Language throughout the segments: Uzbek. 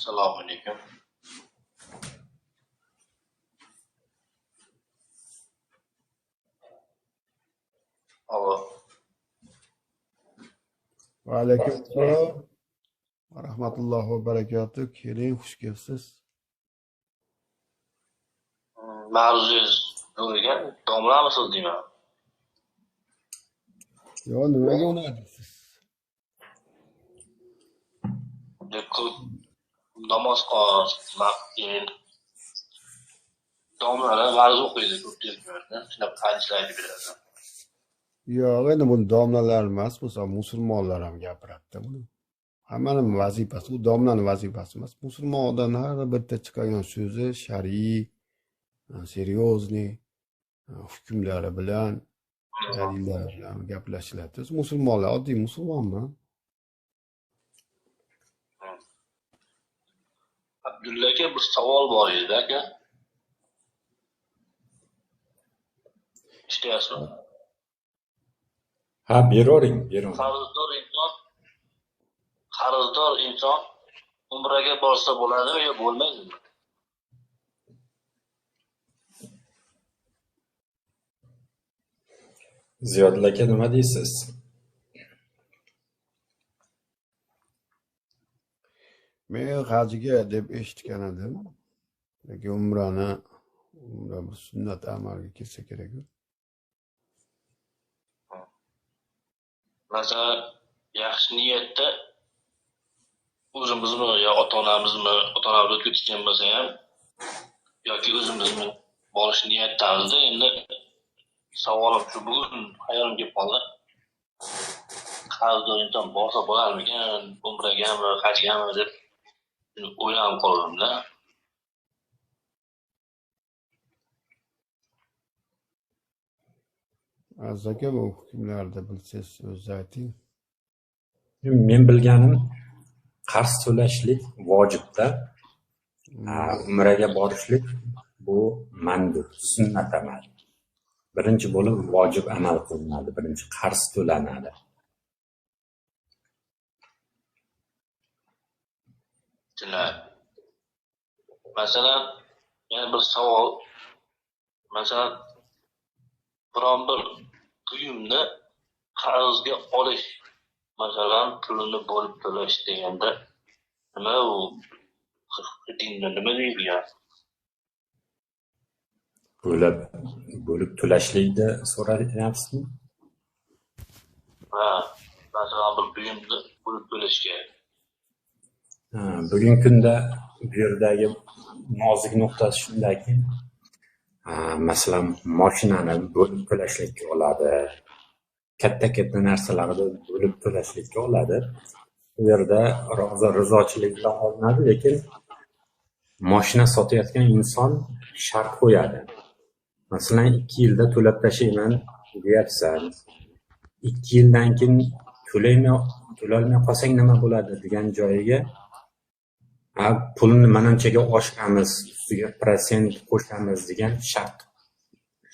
Assalomu alaykum. Alo. Va alaykum assalom va rahmatullohi va barakatuh. Keling, xush kelibsiz. Mavzungiz bo'lgan domlamisiz deyman. Yo, nimaga unadi siz? Ko'p namoz qilamiz, keyin domlalar mavzu o'qiydi ko'p termlarda. Shunday hadislarni biladi. Yo'q, endi bu domlalar emas, musulmonlar ham gapiradi buni. Hammaning vazifasi, u domlaning vazifasi emas. Musulmon odamlar har bitta chiqargan so'zi shar'iy, seriozniy hukmlari bilan, dalillari bilan gaplashiladi. Biz musulmonlar, oddiy musulmonman. Abdulla aka, bir savol bor edi aka. Ishlayapsizmi? Ha, beravering. Qarzdor inson umraga borsa bo'ladimi yo bo'lmaydimi? Ziyodulla aka, nima deysiz? Men hajga deb eshitgan edim. Lekin umra bir sunnat amalga kelsa kerak. Masalan, yaxshi niyatda o'zimizmi yo ota-onamiz o'tkazgan bo'lsa ham yoki o'zimizmi borish niyatdamizda, endi savolim shu, bugun hayolimga kelib qoldi. Qarzdor inson borsa bo'larmikan, umragami, hajgami deb o'ylanib qoldimda. Aka, bu hukmlarda bilsangiz o'zingiz ayting. Men bilganim qarz to'lashlik vojibda, umraga borishlik bu mandur, sunnat amal. Birinchi bo'lib vojib amal qilinadi, birinchi qarz to'lanadi. Masalan, yana bir savol. Masalan, biron bir buyumni qarzga olish, masalan, pulini bo'lib to'lash deganda nima u? Dinda nima deyilgan? Bo'lib to'lashlikni so'rayapsizmi? Ha, masalan, bir buyumni bo'lib to'lashga. Bugungi kunda bu yerdagi nozik nuqtasi shundaki, masalan, mashinani bo'lib to'lashlikka oladi, katta narsalarni bo'lib to'lashlikka oladi. Bu yerda rizochilik bilan olinadi, lekin mashina sotayotgan inson shart qo'yadi. Masalan, 2 yilda to'lab tashlayman deyapsan. 2 yildan keyin to'lolmay qolsang nima bo'ladi degan joyiga pulni mananchaga oshiramiz, ustiga prosent qo'shamiz degan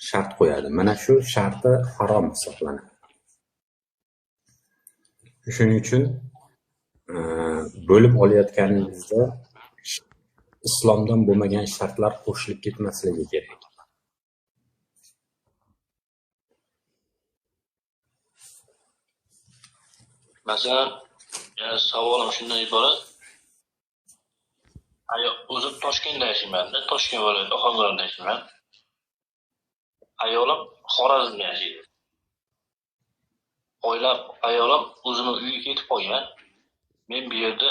shart qo'yadi. Mana shu sharti harom hisoblanadi. Shuning uchun bo'lib olayotganingizda islomdan bo'lmagan shartlar qo'shilib ketmasligi kerak. Masalan, savolim shundan iborat. O'zim Toshkentda yashayman-da, Toshkent viloyati Ohangaronda yashayman. Ayolim Xorazmda yashaydi. Ayolim o'zini uyiga ketib qolgan. Men bu yerda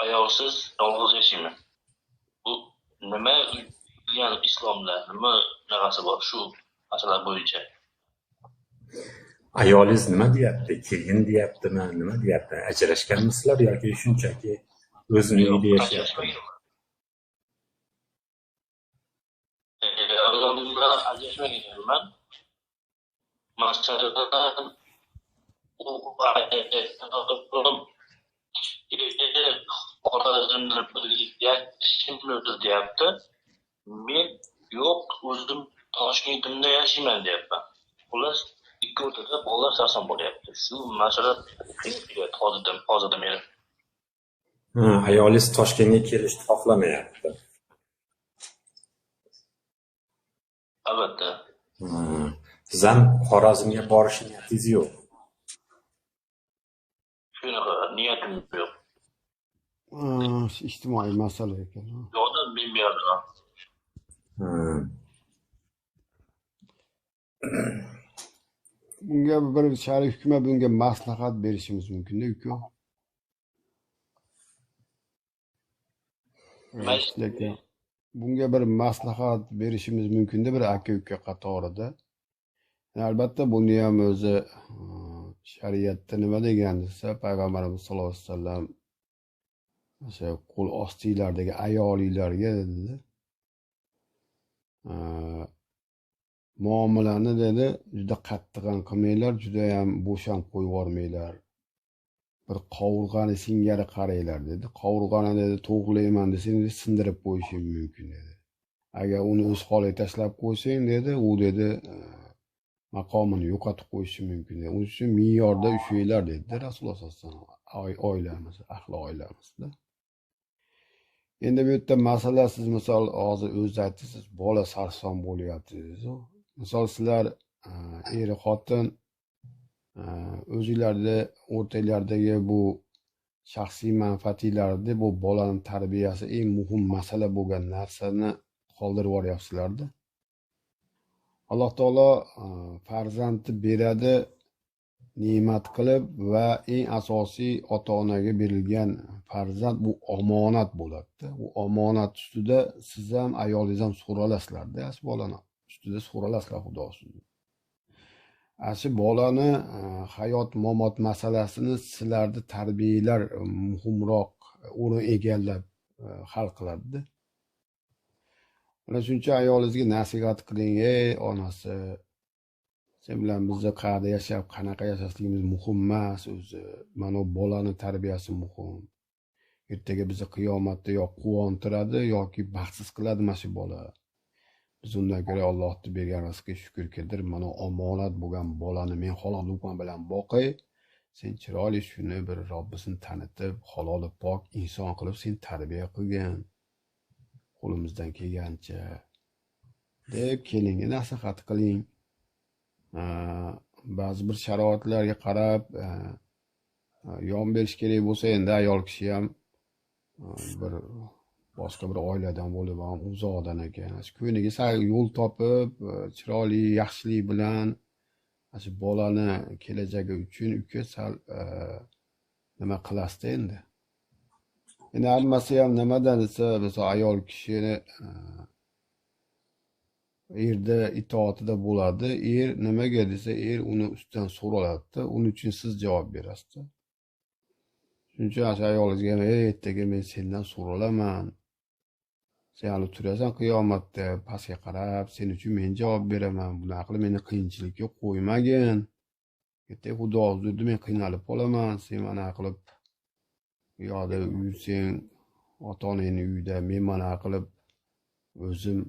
ayolsiz yolg'iz yashayman. Bu nima degan islomda nima narasi bor shu masala bo'yicha? Ayolingiz nima deyapti? Kelin deyaptimi? Nima deyapti? Ajrashganmisizlar yoki shunchaki o'zini uyida yashayapti? Ajrashmaganman. Masalan, deyapti. Men yo'q, o'zim Toshkentimda yashayman deyapman. Xullas, ikki o'rtada bolalar sarson bo'lyapti. Shu masala qiyin hozirda meni. Ha, ayolingiz Toshkentga kelishni xohlamayapti. Albatta. Ha, siz ham Xorazmga borish niyatingiz yo'q. Shunaqa niyatim yo'q. ijtimoiy masala ekan. Yo'qda men bu yerda. Ha, Bunga bir Sharif hukumat bunga maslahat berishimiz mumkin-da, uka. Lekin bunga bir maslahat berishimiz mumkin-da, bir aka-uka qatorida. Albatta buni ham o'zi shariatda nima degan desa, payg'ambarimiz sollallohu alayhi vasallam o'sha qo'l ostinglardagi ayolinglarga dedi, muomalani dedi juda qattiq ham qilmanglar, juda ham bo'sham qo'yib yubormanglar. Bir qovurg'ani singari qaranglar dedi. Qovurg'ani dedi to'g'rilayman desangiz sindirib qo'yishim mumkin dedi. Agar uni o'z holiga tashlab qo'ysang dedi, u dedi maqomini yo'qotib qo'yishi mumkin dedi. Uning uchun me'yorda ushlanglar dedi Rasululloh sollallohu alayhi vasallam oilamiz, ahli oilamizda. Endi bu yerda masala, siz misol hozir o'zingiz aytdingiz, bola sarson bo'lyapti dedingiz. Misol sizlar er xotin o'zingizlarda o'rtanglardagi bu shaxsiy manfaatinglarda bu bolaning tarbiyasi eng muhim masala bo'lgan narsani qoldirib yuboryapsizlarda. Alloh taolo farzandni beradi ne'mat qilib va eng asosiy ota-onaga berilgan farzand bu omonat bo'ladi. Bu omonat ustida siz ham ayolingiz ham so'ralasizlarda, bolani ustida so'ralasizlar Xudo ustidan. Shu bolani hayot mamot masalasini sizlarni tarbiyalar muhimroq o'rin egallab hal qiladi. Mana shuncha ayolingizga nasihat qiling, ey onasi, sen bilan bizni qayerda yashab, qanaqa yashashligimiz muhim emas o'zi. Mana bolani tarbiyasi muhim. Ertaga bizni qiyomatda yo quvontiradi yoki baxtsiz qiladi mana shu bola. Biz undan ko'ra Allohning bergan rizqiga shukr keltirib, mana omonat bo'lgan bolani men halol luqma bilan boqay. Sen chiroyli shuni bir Robbisini tanitib, halol pok inson qilib sen tarbiya qilgan. Qo'limizdan kelgancha deb kelinga nasihat qiling. Ba'zi bir sharoitlarga qarab yon berish kerak bo'lsa, endi ayol kishi ham bir boshqa bir oiladan bo'lib ham uzoqdan ekan. Shu ko'yniga sal yo'l topib, chiroyli yaxshilik bilan shu bolani kelajagi uchun uka sal nima qilasizda endi. Endi hammasi ham nimadan desa, mesela ayol kishini erda itoatida bo'ladi. Er nimaga desa, er uni ustidan so'raladi. Uning uchun siz javob berasiz. Shuning uchun ayolingizga ertaga men sendan so'ralaman. Sen hali turasan qiyomatda pastga qarab, sen uchun men javob beraman. Bunaqa qilib meni qiyinchilikka qo'ymagin. Ertaga Xudo huzurida men qiynalib qolaman. Sen mana qilib u yoqda yursang, ota-onangning uyida, men mana qilib o'zim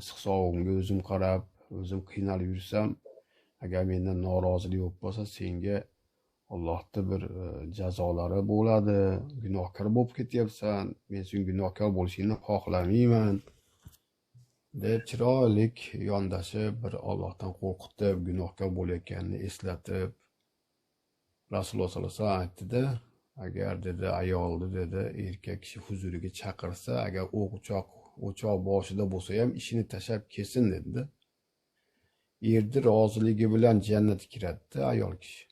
issiq-sovug'imga o'zim qarab, o'zim qiynalib yursam, agar mendan norozilik bo'lib qolsa, senga Allohning bir jazolari bo'ladi. Gunohkor bo'lib ketyapsan. Men sen gunohkor bo'lishingni xohlamayman deb chiroylik yondashib, bir Allohdan qo'rqitib, gunohkor bo'layotganini eslatib, Rasululloh sollallohu alayhi vasallam aytdi-da, agar dedi ayolni dedi erkak kishi huzuriga chaqirsa, agar o'choq boshida bo'lsa ham ishini tashlab kelsin dedi. Erni roziligi bilan jannatga kiradi ayol kishi.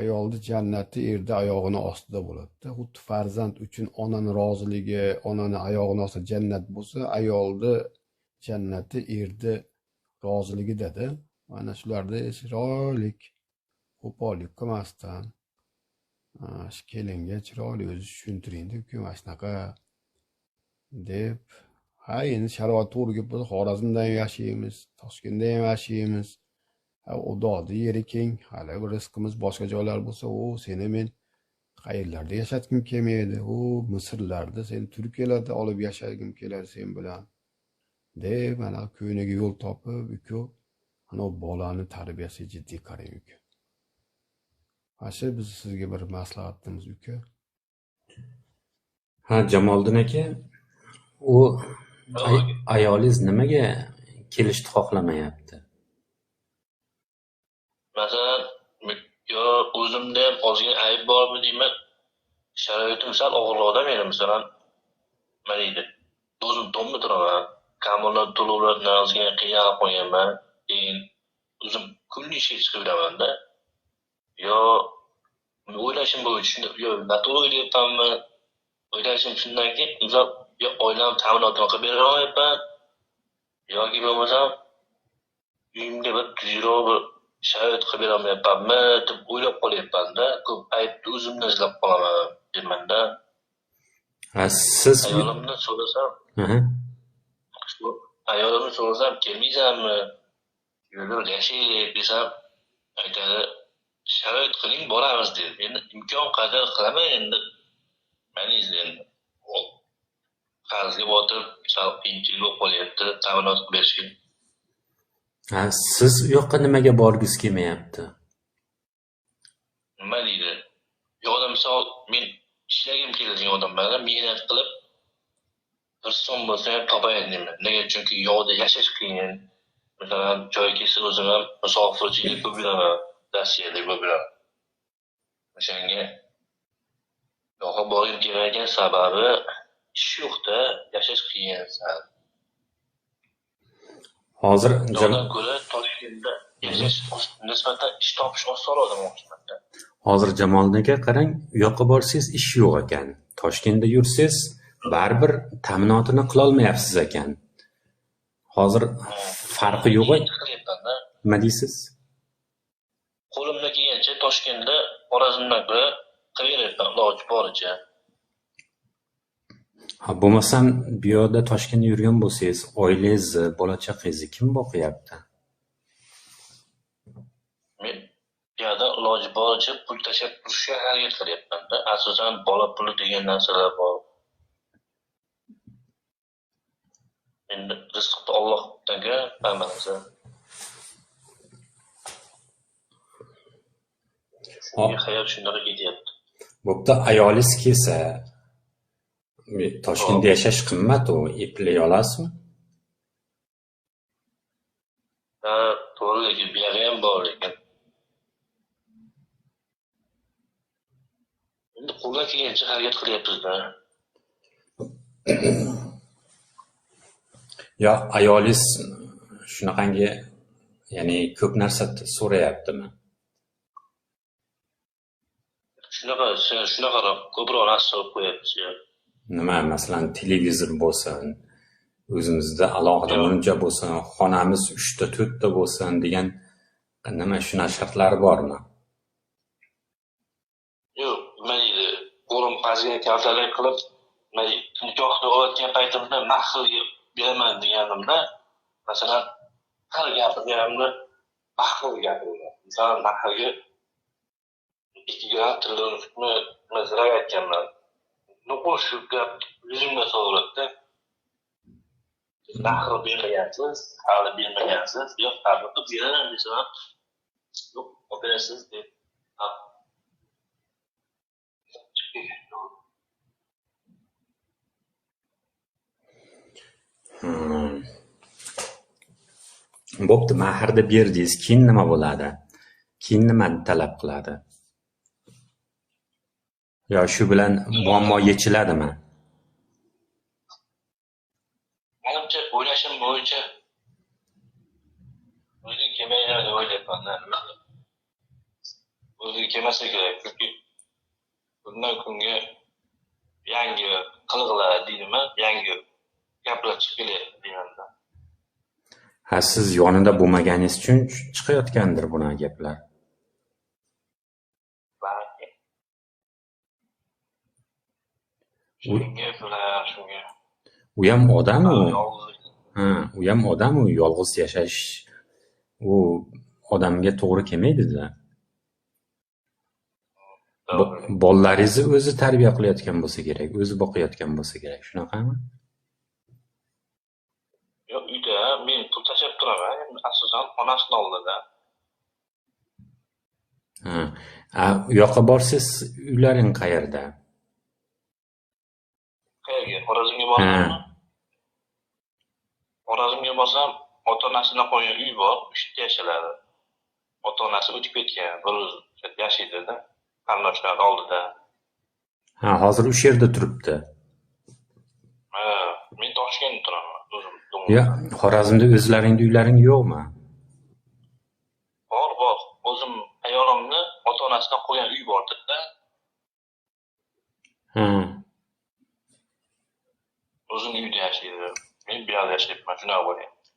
Ayolni jannati erni oyog'ini ostida bo'ladi. Xuddi farzand uchun onani roziligi, onani oyog'ini ostida jannat bo'lsa, ayolni jannati erni roziligidadir. Mana shularda chiroylik qo'pollik qilmasdan kelinga chiroyli o'zi tushuntiringda, uka mana shunaqa deb. Ha, endi sharoit to'g'ri kelib bo'lsa, Xorazmda ham yashaymiz, Toshkentda ham yashaymiz. Xudoning yeri keng, hali rizqimiz boshqa joylar bo'lsa, seni men qayerlarda yashatgim kelmaydi. Misrlarda, sen Turkiyalarda olib yashagim keladi sen bilan deb, mana ko'yniga yo'l topib, uka, ana bolani tarbiyasiga jiddiy qarang uka. Mana shu biz sizga bir maslahatimiz uka. Ha, Jamoliddin aka, u ayolingiz nimaga kelishni xohlamayapti? Masalan, yo o'zimda ham ozgina ayb bormi deyman. Sharoitim sal og'irroqda meni, masalan, nima deydi? O'zim tomni turaman. Kommunal to'lovlardan ozgina qiynalib qo'yganman. Keyin o'zim kunli ishga chiqib yuraman-da. Yo o'ylashim bo'yicha yo noto'g'ri o'ylayapmanmi? O'ylashim shundanki, uzoq yo oilam ta'minotini qilib bera olmayapman, yoki bo'lmasam uyimga bir tuzukroq bir sharoit qilib bera olmayapmanmi deb o'ylab qolyapman-da. Ko'p aybni o'zimdan izlab qolaman deyman-da. Ha, siz Ayolimdan so'rasam, Aha. ayolimni so'rasam kelmaysanmi? Yo'q, yashaylik desam, aytadi, sharoit qiling, boramiz dedi. Endi imkon qadar qilaman endi. Mani endi qarzga botib, sal qiyinchilik bo'lib qolyapti, ta'minot qilib berishga. Ha, siz u yoqqa nimaga borgis kelmayapti? Nima deydi? Yo'qda misol men ishlagim keladigan odamlarga mehnat qilib bir so'm bo'lsa ham topayin deyman. Nega? Chunki yo'qda yashash qiyin. Masalan, joy kelsa o'zim ham musofirchilik ko'p yuraman, Rossiyada ko'p yuraman. O'shanga yo'qqa borib kelmagan sababi ish yo'qda, yashash qiyin. Hozir Undan ko'ra Toshkentda yashash nisbatan ish topish osonroq demoqchiman-da. hozir Jamoliddin aka qarang, u yoqqa borsangiz ish yo'q ekan. Toshkentda yursangiz baribir ta'minotini qilolmayapsiz ekan. Hozir farqi yo'q. Qilyapman-da. Nima deysiz? Qo'limdan kelgancha Toshkentda Xorazmdan ko'ra qilaverayapman iloji boricha. Ha, bo'lmasam bu yerda Toshkentda yurgan bo'lsangiz, oilangizni, bola chaqangizni kim boqyapti? Men bu yerda iloji boricha pul tashlab turishga harakat qilyapman-da. Asosan bola puli degan narsalar bor. Endi rizqni Allohga bermasa. Hayot shunday ketyapti. Bo'pti, ayolingiz kelsa, Toshkentda yashash qimmat, u eplay olasizmi? Ha, to'g'ri, lekin bu yerga ham bor lekin. Endi qo'ldan kelgancha harakat qilyapmiz-da. Yo, ayolingiz shunaqangi, ya'ni ko'p narsa so'rayaptimi? Shunaqa ko'proq narsa olib qo'yapmiz. Nima, masalan, televizor bo'lsin, o'zimizda alohida muncha bo'lsin, xonamiz 3 ta 4 ta bo'lsin degan nima shunaqa shartlari bormi? Yo'q, nima deydi? Qo'lim qazigan kaltalik qilib, nima deydi? Nikohni olayotgan paytimda mahilga beraman deganimda, masalan, har gapirganimda mahil gapiraman. Masalan, mahilga 2 gram tilni mazra aytganman. Nuqul shu gap yuzimga so'radi. Mahil bermagansiz, hali bermagansiz, yo'q, hali qilib beraman desam, yo'q, operasiz deb. Bo'pti, mahrni berdingiz, keyin nima bo'ladi? Keyin nimani talab qiladi? Yo shu bilan muammo yechiladimi? Menimcha o'ylashim bo'yicha o'zi kelmaydi deb o'ylayapman. O'zi kelmasa kerak, chunki bundan kunga yangi qiliqlar deydimi, yangi gaplar chiqib kelyapti deymanda. Ha, siz yonida bo'lmaganingiz uchun chiqayotgandir bunaqa gaplar. Shunga. U ham odam u. Ha, u ham odam u, yolg'iz yashash u odamga to'g'ri kelmaydi-da. Bolalaringizni o'zi tarbiya qilayotgan bo'lsa kerak, o'zi boqayotgan bo'lsa kerak, shunaqami? Yo'q, uyda men pul tashlab turaman, asosan onasini oldida. Ha, u yoqqa borsiz, uylaring qayerda? Hozirmi? Xorazmga borsam, ota-onasidan qolgan uy bor, o'sha yashashadi. Ota-onasi o'tib ketgan, bir o'zi yashaydi-da, qarindoshlar oldida. Ha, hozir o'sha yerda turibdi. Ha, men Toshkentda turaman, o'zim. Ya, Xorazmda o'zlaringning uylaring yo'qmi? Bor. O'zim ayolimni ota-onasidan qolgan uy bor-da. Ha. O'zini uyda yashaydi. Men bu yerda yashayapman, shunaqa bo'lyapti.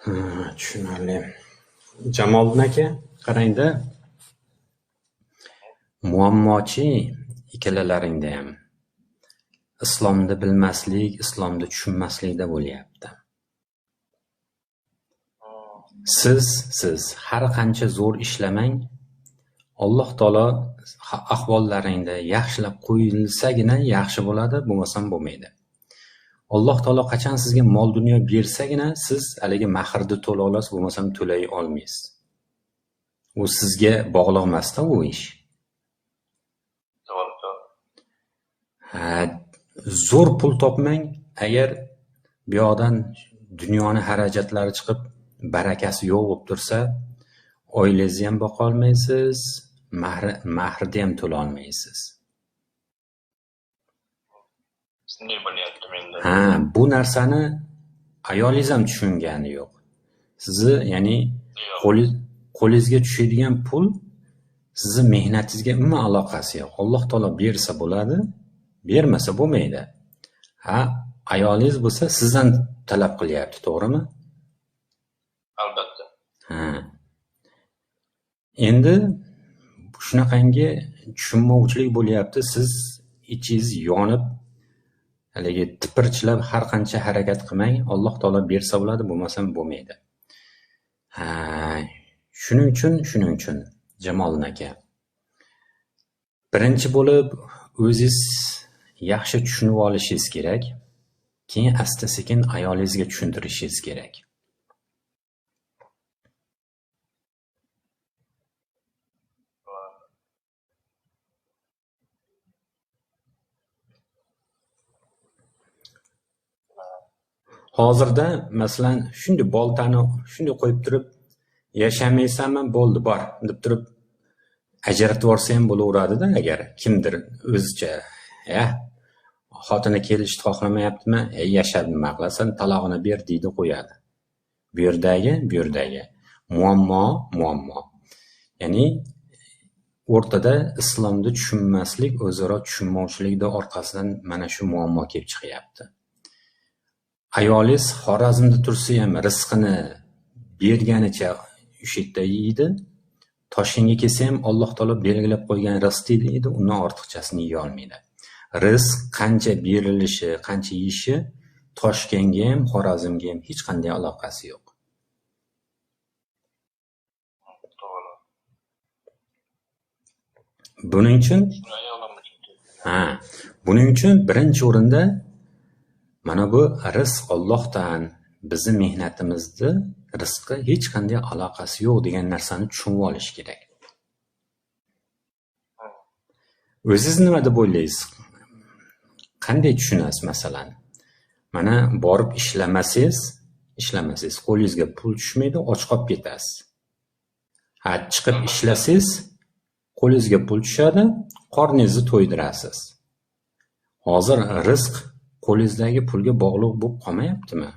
Ha, tushunarli. Jamoliddin aka, qarangda. Muammochi ikkalalaringda ham. Islomni bilmaslik, islomni tushunmaslikda bo'lyapti. Siz har qancha zo'r ishlamang, Alloh taolo ahvollaringda yaxshilab qo'yilsagina yaxshi bo'ladi, bo'lmasam bo'lmaydi. Alloh taolo qachon sizga mol dunyo bersagina siz haligi mahrni to'la olasiz, bo'lmasam to'lay olmaysiz. U sizga bog'liq emas-da u ish. To'g'ri. Ha, zo'r pul topmang, agar bu yoqdan dunyoni xarajatlari chiqib, barakasi yo'q bo'lib tursa, oilangizni ham boqa olmaysiz, mahrni ham to'la olmaysiz. Shunday bo'lyapti menda. Ha, bu narsani ayolingiz ham tushungani yo'q. Sizni, ya'ni qo'lingizga tushadigan pul sizni mehnatingizga umuman aloqasi yo'q. Alloh taolo bersa bo'ladi, bermasa bo'lmaydi. Ha, ayolingiz bo'lsa sizdan talab qilyapti, to'g'rimi? Albatta. Ha. Endi shunaqangi tushunmovchilik bo'lyapti, siz ichingiz yonib, haligi tipirchilab har qancha harakat qilmang, Alloh taolo bersa bo'ladi, bo'lmasam bo'lmaydi. Ha, shuning uchun Jamoliddin aka, birinchi bo'lib o'zingiz yaxshi tushunib olishingiz kerak, keyin asta-sekin ayolingizga tushuntirishingiz kerak. Hozirda masalan shunday boltani shunday qo'yib turib yashamaysanmi, bo'ldi, bor deb turib ajratib yorsa ham bo'laveradi-da, agar kimdir o'zicha, xotini kelishni xohlamayaptimi, yashab nima qilasan, talog'ini ber deydi, qo'yadi. Bu yerdagi muammo. Ya'ni o'rtada islomni tushunmaslik, o'zaro tushunmovchilikda orqasidan mana shu muammo kelib chiqyapti. Ayolingiz Xorazmda tursa ham rizqini berganicha o'sha yerda yeydi. Toshkentga kelsa ham Alloh taolo belgilab qo'ygan rizq deydi, undan ortiqchasini yeya olmaydi. Rizq qancha berilishi, qancha yeyishi Toshkentga ham, Xorazmga ham hech qanday aloqasi yo'q. To'g'ri. Buning uchun birinchi o'rinda mana bu rizq Allohdan, bizni mehnatimizni rizqqa hech qanday aloqasi yo'q degan narsani tushunib olish kerak. O'zingiz nima deb o'ylaysiz? Qanday tushunasiz masalan? Mana borib ishlamasangiz, qo'lingizga pul tushmaydi, och qolib ketasiz. Ha, chiqib ishlasangiz, qo'lingizga pul tushadi, qorningizni to'ydirasiz. Hozir rizq qo'lingizdagi pulga bog'liq bo'lib qolmayaptimi?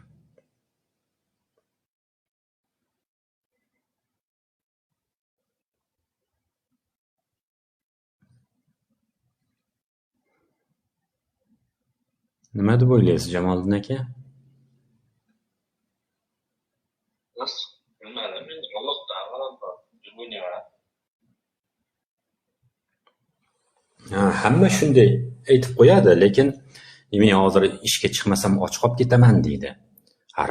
Nima deb o'ylaysiz, Jamoliddin aka? Hamma shunday aytib qo'yadi, lekin men hozir ishga chiqmasam och qolib ketaman deydi.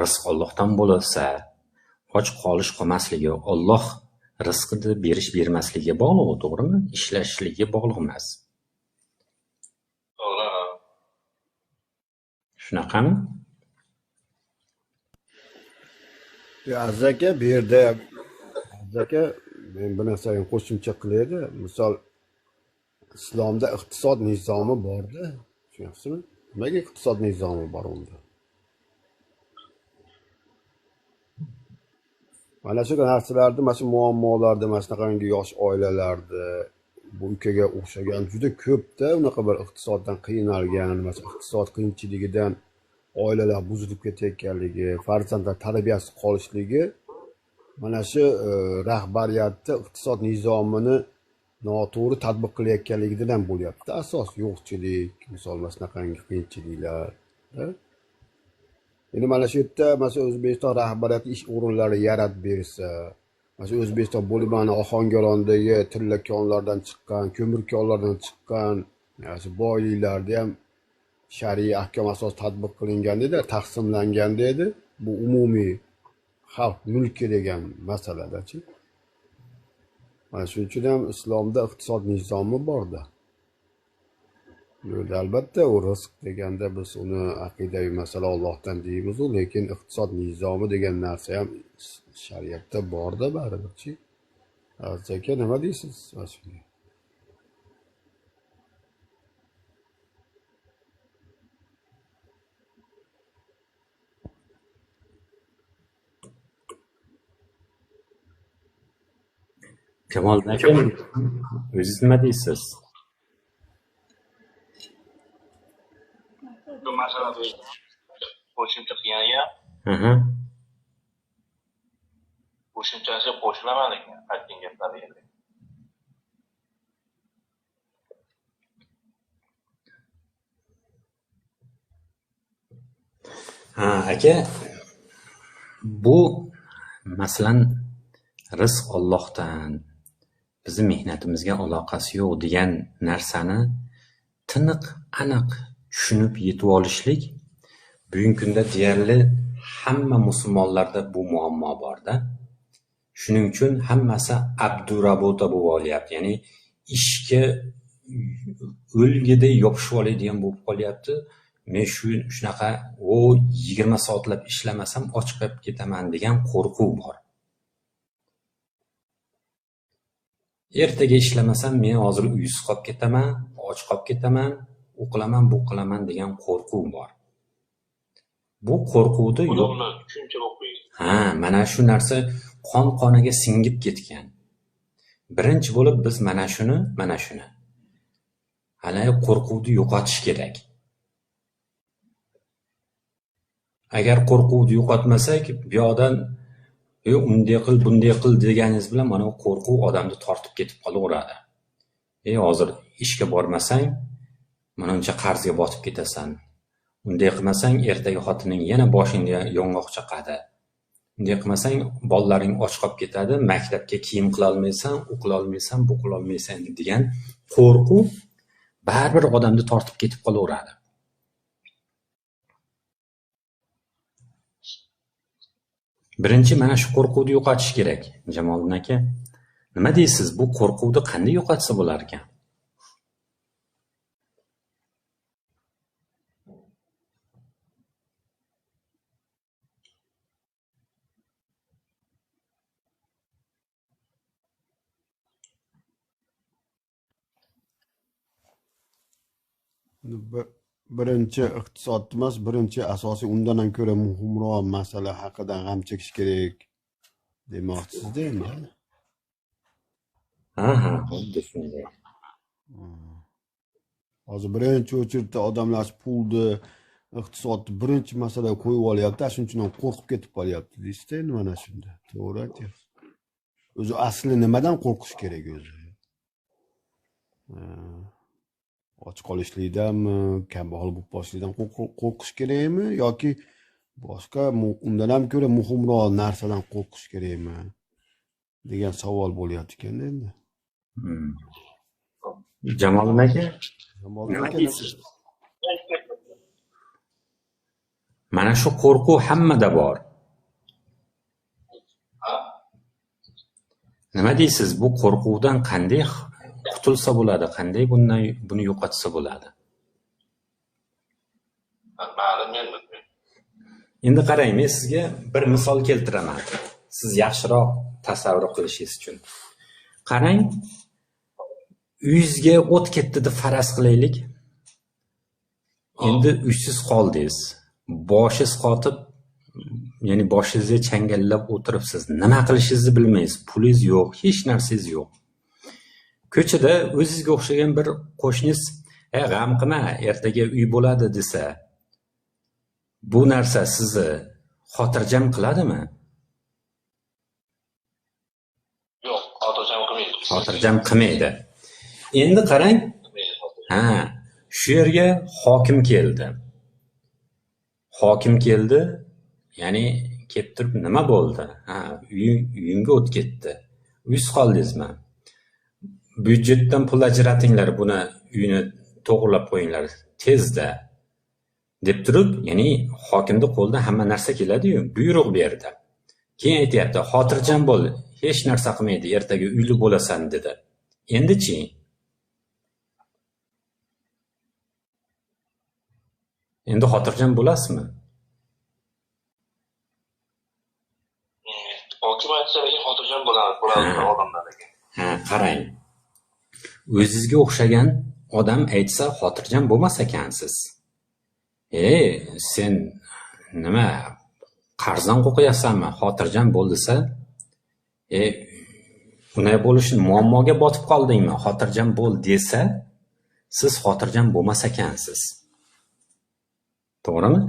Rizq Allohdan bo'lsa, och qolmasligi, Alloh rizqini berish bermasligiga bog'liq, to'g'rimi? Ishlashligiga bog'liq emas. To'g'ri. Shunaqami? Aziz aka, bu yerda men bir narsaga qo'shimcha qilaydi. Misol islomda iqtisod nizomi bor-da, tushunyapsizmi? Nimaga iqtisod nizomi bor unda? Mana shu narsalarni, mana shu muammolarni, mana shunaqangi yosh oilalarda bu ukaga o'xshagan juda ko'pda unaqa bir iqtisoddan qiynalgan, mana shu iqtisod qiyinchiligidan oilalar buzilib ketayotganligi, farzandlar tarbiyasiz qolishligi mana shu rahbariyatda iqtisod nizomini noto'g'ri tatbiq qilayotganligidan ham bo'lyapti. Asos yo'qchilik, misol mana shunaqangi qiyinchiliklar. Endi mana shu yerda mana shu O'zbekiston rahbariyati ish o'rinlari yaratib bersa, mana shu O'zbekiston bo'limani Ohangarondagi tillakonlardan chiqqan, ko'mirkonlardan chiqqan, mana shu boyliklarda ham shariy ahkom asos tatbiq qilinganda, taqsimlanganda edi, bu umumiy xalq mulki degan masaladachi. Mana shuning uchun ham islomda iqtisod nizomi borda. Albatta u rizq deganda biz uni aqidaviy masala Allohdan deymiz, lekin iqtisod nizomi degan narsa ham shariatda borda baribirchi. Aka nima deysiz mana shunga? Kamol aka, o'zingiz nima deysiz? Bu masala bo'yicha qo'shimcha qilganiga qo'shimchasi qo'shilaman ekan aytgan gaplariga. Aka, bu masalan rizq Allohdan, bizni mehnatimizga aloqasi yo'q degan narsani tiniq aniq tushunib yetib olishlik bugungi kunda deyarli hamma musulmonlarda bu muammo borda. Shuning uchun hammasi abdurabota bo'lib olyapti. Ya'ni ishga o'lgida yopishib oladigan bo'lib qolyapti. Men shunaqa 20 soatlab ishlamasam och qolib ketaman degan qo'rquv bor. Ertaga ishlamasam men hozir uysiz qolib ketaman, och qolib ketaman, u qilaman, bu qilaman degan qo'rquv bor. Bu qo'rquvni tushuncha o'qiysiz. Mana shu narsa qon-qoniga singib ketgan. Birinchi bo'lib biz mana shuni haligi qo'rquvni yo'qotish kerak. Agar qo'rquvni yo'qotmasak, bu yoqdan unday qil, bunday qil deganingiz bilan mana bu qo'rquv odamni tortib ketib qolaveradi. Hozir ishga bormasang, mana uncha qarzga botib ketasan. Unday qilmasang, ertaga xotining yana boshingga yong'oq chaqadi. Unday qilmasang, bolalaring och qolib ketadi, maktabga kiyim qila olmaysan, u qila olmaysan, bu qila olmaysan degan qo'rquv baribir odamni tortib ketib qolaveradi. Birinchi mana shu qo'rquvni yo'qotish kerak. Jamoliddin aka, nima deysiz? Bu qo'rquvni qanday yo'qotsa bo'lar ekan? Birinchi iqtisod emas, birinchi asosiy undan ham ko'ra muhimroq masala haqida g'am chekish kerak demoqchisizda endi. Xuddi shunday. Hozir birinchi o'chirda odamlar pulni, iqtisodni birinchi masala qo'yib olyapti, shuning uchun ham qo'rqib ketib qolyapti deysiz-da endi mana shunda. To'g'ri aytyapsiz. O'zi asli nimadan qo'rqish kerak o'zi? Och qolishlikdanmi, kambag'al bo'lib qolishlikdan qo'rqish kerakmi yoki boshqa undan ham ko'ra muhimroq narsadan qo'rqish kerakmi degan savol bo'lyapti ekanda endi. Jamoliddin aka, nima deysiz? Mana shu qo'rquv hammada bor. Nima deysiz? Bu qo'rquvdan qanday qutulsa bo'ladi? Qanday buni yo'qotsa bo'ladi? Endi qarang, men sizga bir misol keltiraman. Siz yaxshiroq tasavvur qilishingiz uchun. Qarang, uyingizga o't ketdi deb faraz qilaylik. endi uysiz qoldingiz. Boshingiz qotib, ya'ni boshingizga changallab o'tiribsiz. Nima qilishingizni bilmaysiz. Pulingiz yo'q, hech narsangiz yo'q. Ko'chada o'zingizga o'xshagan bir qo'shningiz, g'am qilma, ertaga uy bo'ladi desa, bu narsa sizni xotirjam qiladimi? Yo'q, xotirjam qilmaydi. Xotirjam qilmaydi. Endi qarang, shu yerga hokim keldi. Hokim keldi, ya'ni kelib turib nima bo'ldi? Uyingga o't ketdi. Uysiz qoldingizmi? Byudjetdan pul ajratinglar, buni uyini to'g'irlab qo'yinglar tezda deb turib, ya'ni hokimning qo'lidan hamma narsa keladi-yu, buyruq berdi. Keyin aytayapti, xotirjam bo'l, hech narsa qilmaydi, ertaga uyli bo'lasan dedi. Endi-chi? Endi xotirjam bo'lasizmi? Hokim aytsa, xotirjam bo'ladi odamlarga. Qarang. O'zingizga o'xshagan odam aytsa xotirjam bo'lmas ekansiz. Sen nima qarzon qo'qiyapsanmi? Xotirjam bo'l desa, unday bo'lishi muammoga botib qoldingmi? Xotirjam bo'l desa, siz xotirjam bo'lmas ekansiz. To'g'rimi?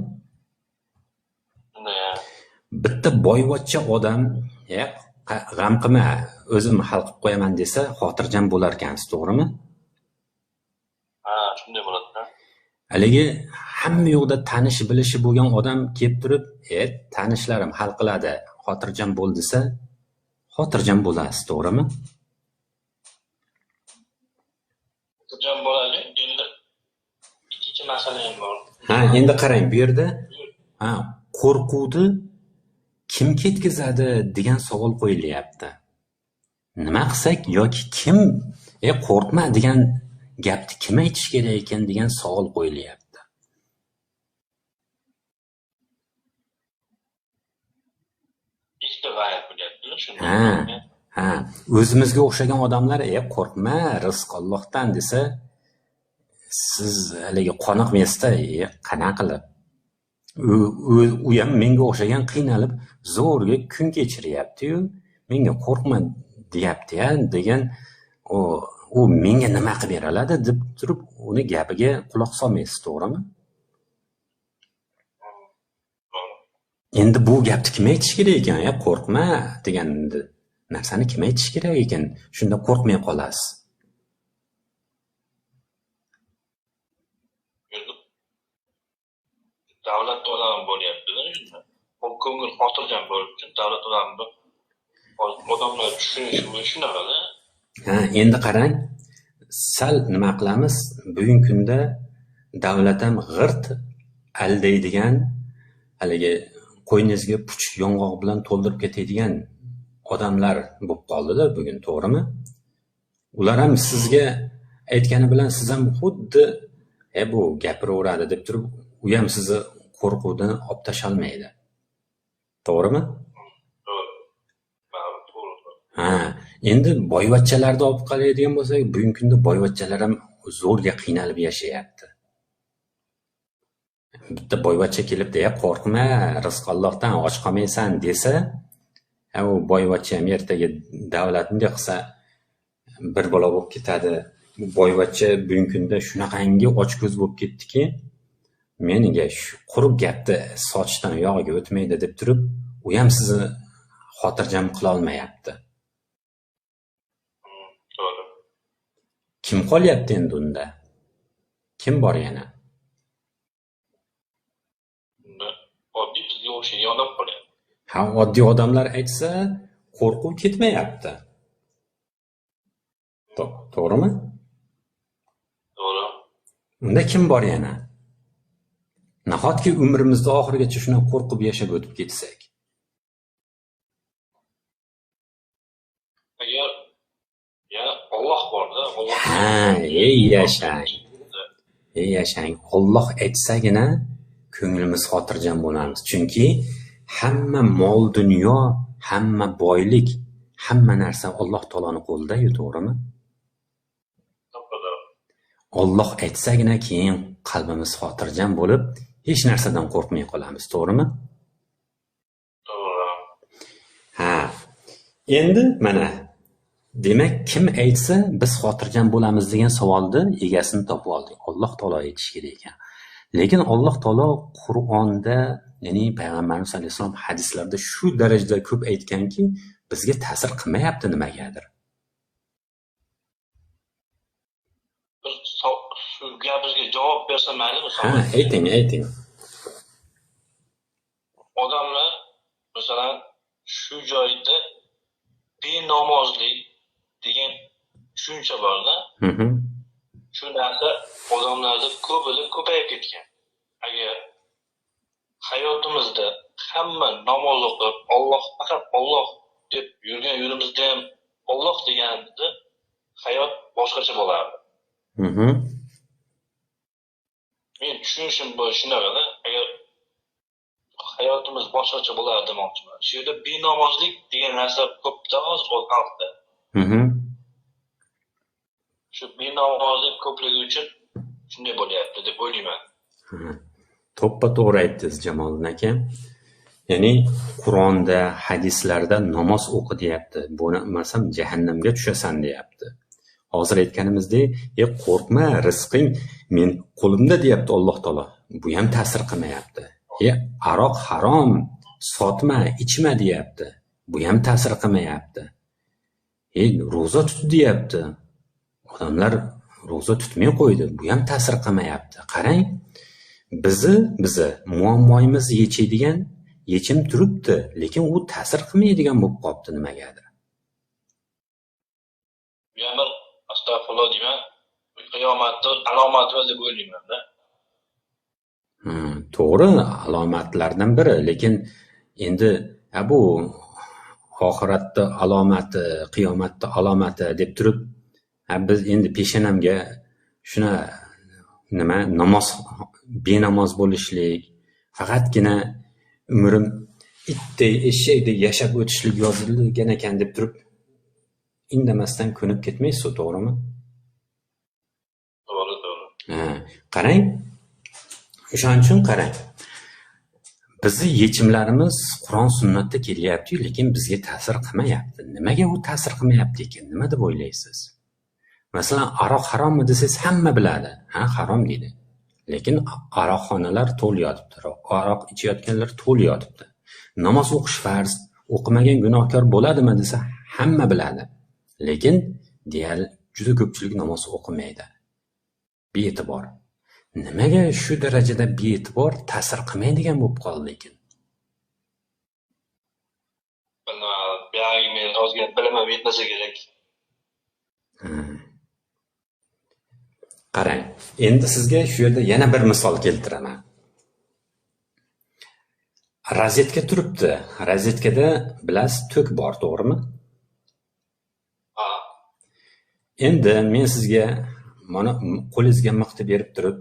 Bitta boyvachcha odam, g'am qilma, o'zim hal qilib qo'yaman desa, xotirjam bo'lar ekansiz, to'g'rimi? Shunday bo'ladi. Haligi hamma yo'qda tanishi bilishi bo'lgan odam kelib turib, tanishlarim hal qiladi, xotirjam bo'l desa, xotirjam bo'lasiz, to'g'rimi? Xotirjam bo'ladi. Endi ikkinchi masala ham bor. Endi qarang, bu yerda qo'rquvni kim ketkazadi degan savol qo'yilyapti. Nima qilsak yoki kim qo'rqma degan gapni kim aytish kerak ekan degan savol qo'yilyapti. Ikkita variant bo'lyapti. O'zimizga o'xshagan odamlar qo'rqma, rizq Allohdan desa, siz haligi qoniqmaysizda, qanaqa qilib? U ham menga o'xshagan qiynalib, zo'rga kun kechiryapti-yu, menga qo'rqma deyapti-ya degan, u menga nima qilib beradi deb turib, uni gapiga quloq solmaysiz, to'g'rimi? Endi bu gapni kim aytish kerak ekan? Qo'rqma degan narsani kim aytish kerak ekan? Shunda qo'rqmay qolasiz. Davlat odam bo'lyapti-da shunda. Ko'ngil xotirjam bo'lish uchun davlat odamlar tushunishi shunaqada. Endi qarang, sal nima qilamiz? Bugungi kunda davlat ham g'irt aldaydigan, haligi qo'yningizga puch yong'oq bilan to'ldirib ketadigan odamlar bo'lib qoldi-da bugun, to'g'rimi? Ular ham sizga aytgani bilan siz ham xuddi bu gapiraveradi deb turib, u ham sizni qo'rquvdan olib tasholmaydi. To'g'rimi? Endi boyvachchalarni olib qaraydigan bo'lsak, bugungi kunda boyvachchalar ham zo'rga qiynalib yashayapti. Bitta boyvachcha kelibdi, qo'rqma, rizq Allohdan, och qolmaysan desa, u boyvachcha ham ertaga davlat bunday qilsa bir bola bo'lib ketadi. Boyvachcha bugungi kunda shunaqangi ochko'z bo'lib ketdiki, menga shu quruq gapni sochdan yog'iga o'tmaydi deb turib, u ham sizni xotirjam qila olmayapti. To'g'ri. Kim qolyapti endi unda? Kim bor yana? Oddiy bizga o'xshagan odam qolyapti. Oddiy odamlar aytsa, qo'rquv ketmayapti. To'g'rimi? To'g'ri. Unda kim bor yana? Nahotki umrimizda oxirigacha shuna qo'rqib yashab o'tib ketsak? Alloh bor-da, Alloh. Yashang. Alloh aytsagina ko'nglimiz xotirjam bo'lamiz. Chunki hamma mol dunyo, hamma boylik, hamma narsa Alloh taoloning qo'lida-yu, to'g'rimi? Alloh aytsagina keyin qalbimiz xotirjam bo'lib, hech narsadan qo'rqmay qolamiz, to'g'rimi? To'g'ri. Ha. Endi mana demak, kim aytsa biz xotirjam bo'lamiz degan savolni egasini topib oldik. Alloh taolo aytishi kerak ekan. Lekin Alloh taolo Qur'onda, ya'ni payg'ambarimiz sollallohu alayhi vasallam hadislarda shu darajada ko'p aytganki, bizga ta'sir qilmayapti nimagadir. Bir shu gapingizga javob bersam maylimi? Ha, ayting. Odamlar masalan shu joyda benamozlik degan tushuncha borda. Shu narsa odamlarda ko'payib ketgan. Agar hayotimizda hamma namoz o'qib, faqat Alloh deb yurgan yurimizda ham Alloh deganimizda hayot boshqacha bo'lardi. Men tushunishim shunaqada, agar hayotimiz boshqacha bo'lardi demoqchiman. Shu yerda benamozlik degan narsa ko'pda hozir xalqda. Shu benamozlik ko'pligi uchun shunday bo'lyapti deb o'ylayman. To'ppa-to'g'ri aytdingiz Jamoliddin aka. Ya'ni Qur'onda, hadislarda namoz o'qi deyapti. Bo'lmasam jahannamga tushasan deyapti. Hozir aytganimizdek, qo'rqma, rizqing men qo'limda deyapti Alloh taolo. Bu ham ta'sir qilmayapti. Aroq harom, sotma, ichma deyapti. Bu ham ta'sir qilmayapti. Ro'za tut deyapti. Odamlar ro'za tutmay qo'ydi. Bu ham ta'sir qilmayapti. Qarang, bizi muammoyimiz yechadigan yechim turibdi, lekin u ta'sir qilmaydigan bo'lib qolibdi nimagadir. Bu ham bir astag'firulloh deyman, qiyomatni alomati deb o'ylayman-da. To'g'ri, alomatlardan biri, lekin endi bu oxiratda alomati, qiyomatda alomati deb turib, biz endi peshanamga shuna namoz, benamoz bo'lishlik, faqatgina umrim itday, eshakdek yashab o'tishlik yozilgan ekan deb turib, indamasdan ko'nib ketmaysiz, to'g'rimi? To'g'ri. Qarang, o'shaning uchun qarang. Bizni yechimlarimiz Qur'on sunnatda kelyapti, lekin bizga ta'sir qilmayapti. Nimaga u ta'sir qilmayapti ekan? Nima deb o'ylaysiz? Masalan, aroq harommi desangiz, hamma biladi. Harom deydi. Lekin aroqxonalar to'l yotibdi. Aroq ichayotganlar to'l yotibdi. Namoz o'qish farz, o'qimagan gunohkor bo'ladimi desa, hamma biladi. Lekin deyarli juda ko'pchilik namoz o'qimaydi. Bee'tibor. Nimaga shu darajada bee'tibor, ta'sir qilmaydigan bo'lib qoldi lekin? Bilmadim, men ozgina bilimim yetmasa kerak. Qarang, endi sizga shu yerda yana bir misol keltiraman. Rozetka turibdi. Rozetkada bilasiz, tok bor, to'g'rimi? Endi men sizga mana qo'lingizga miqni berib turib,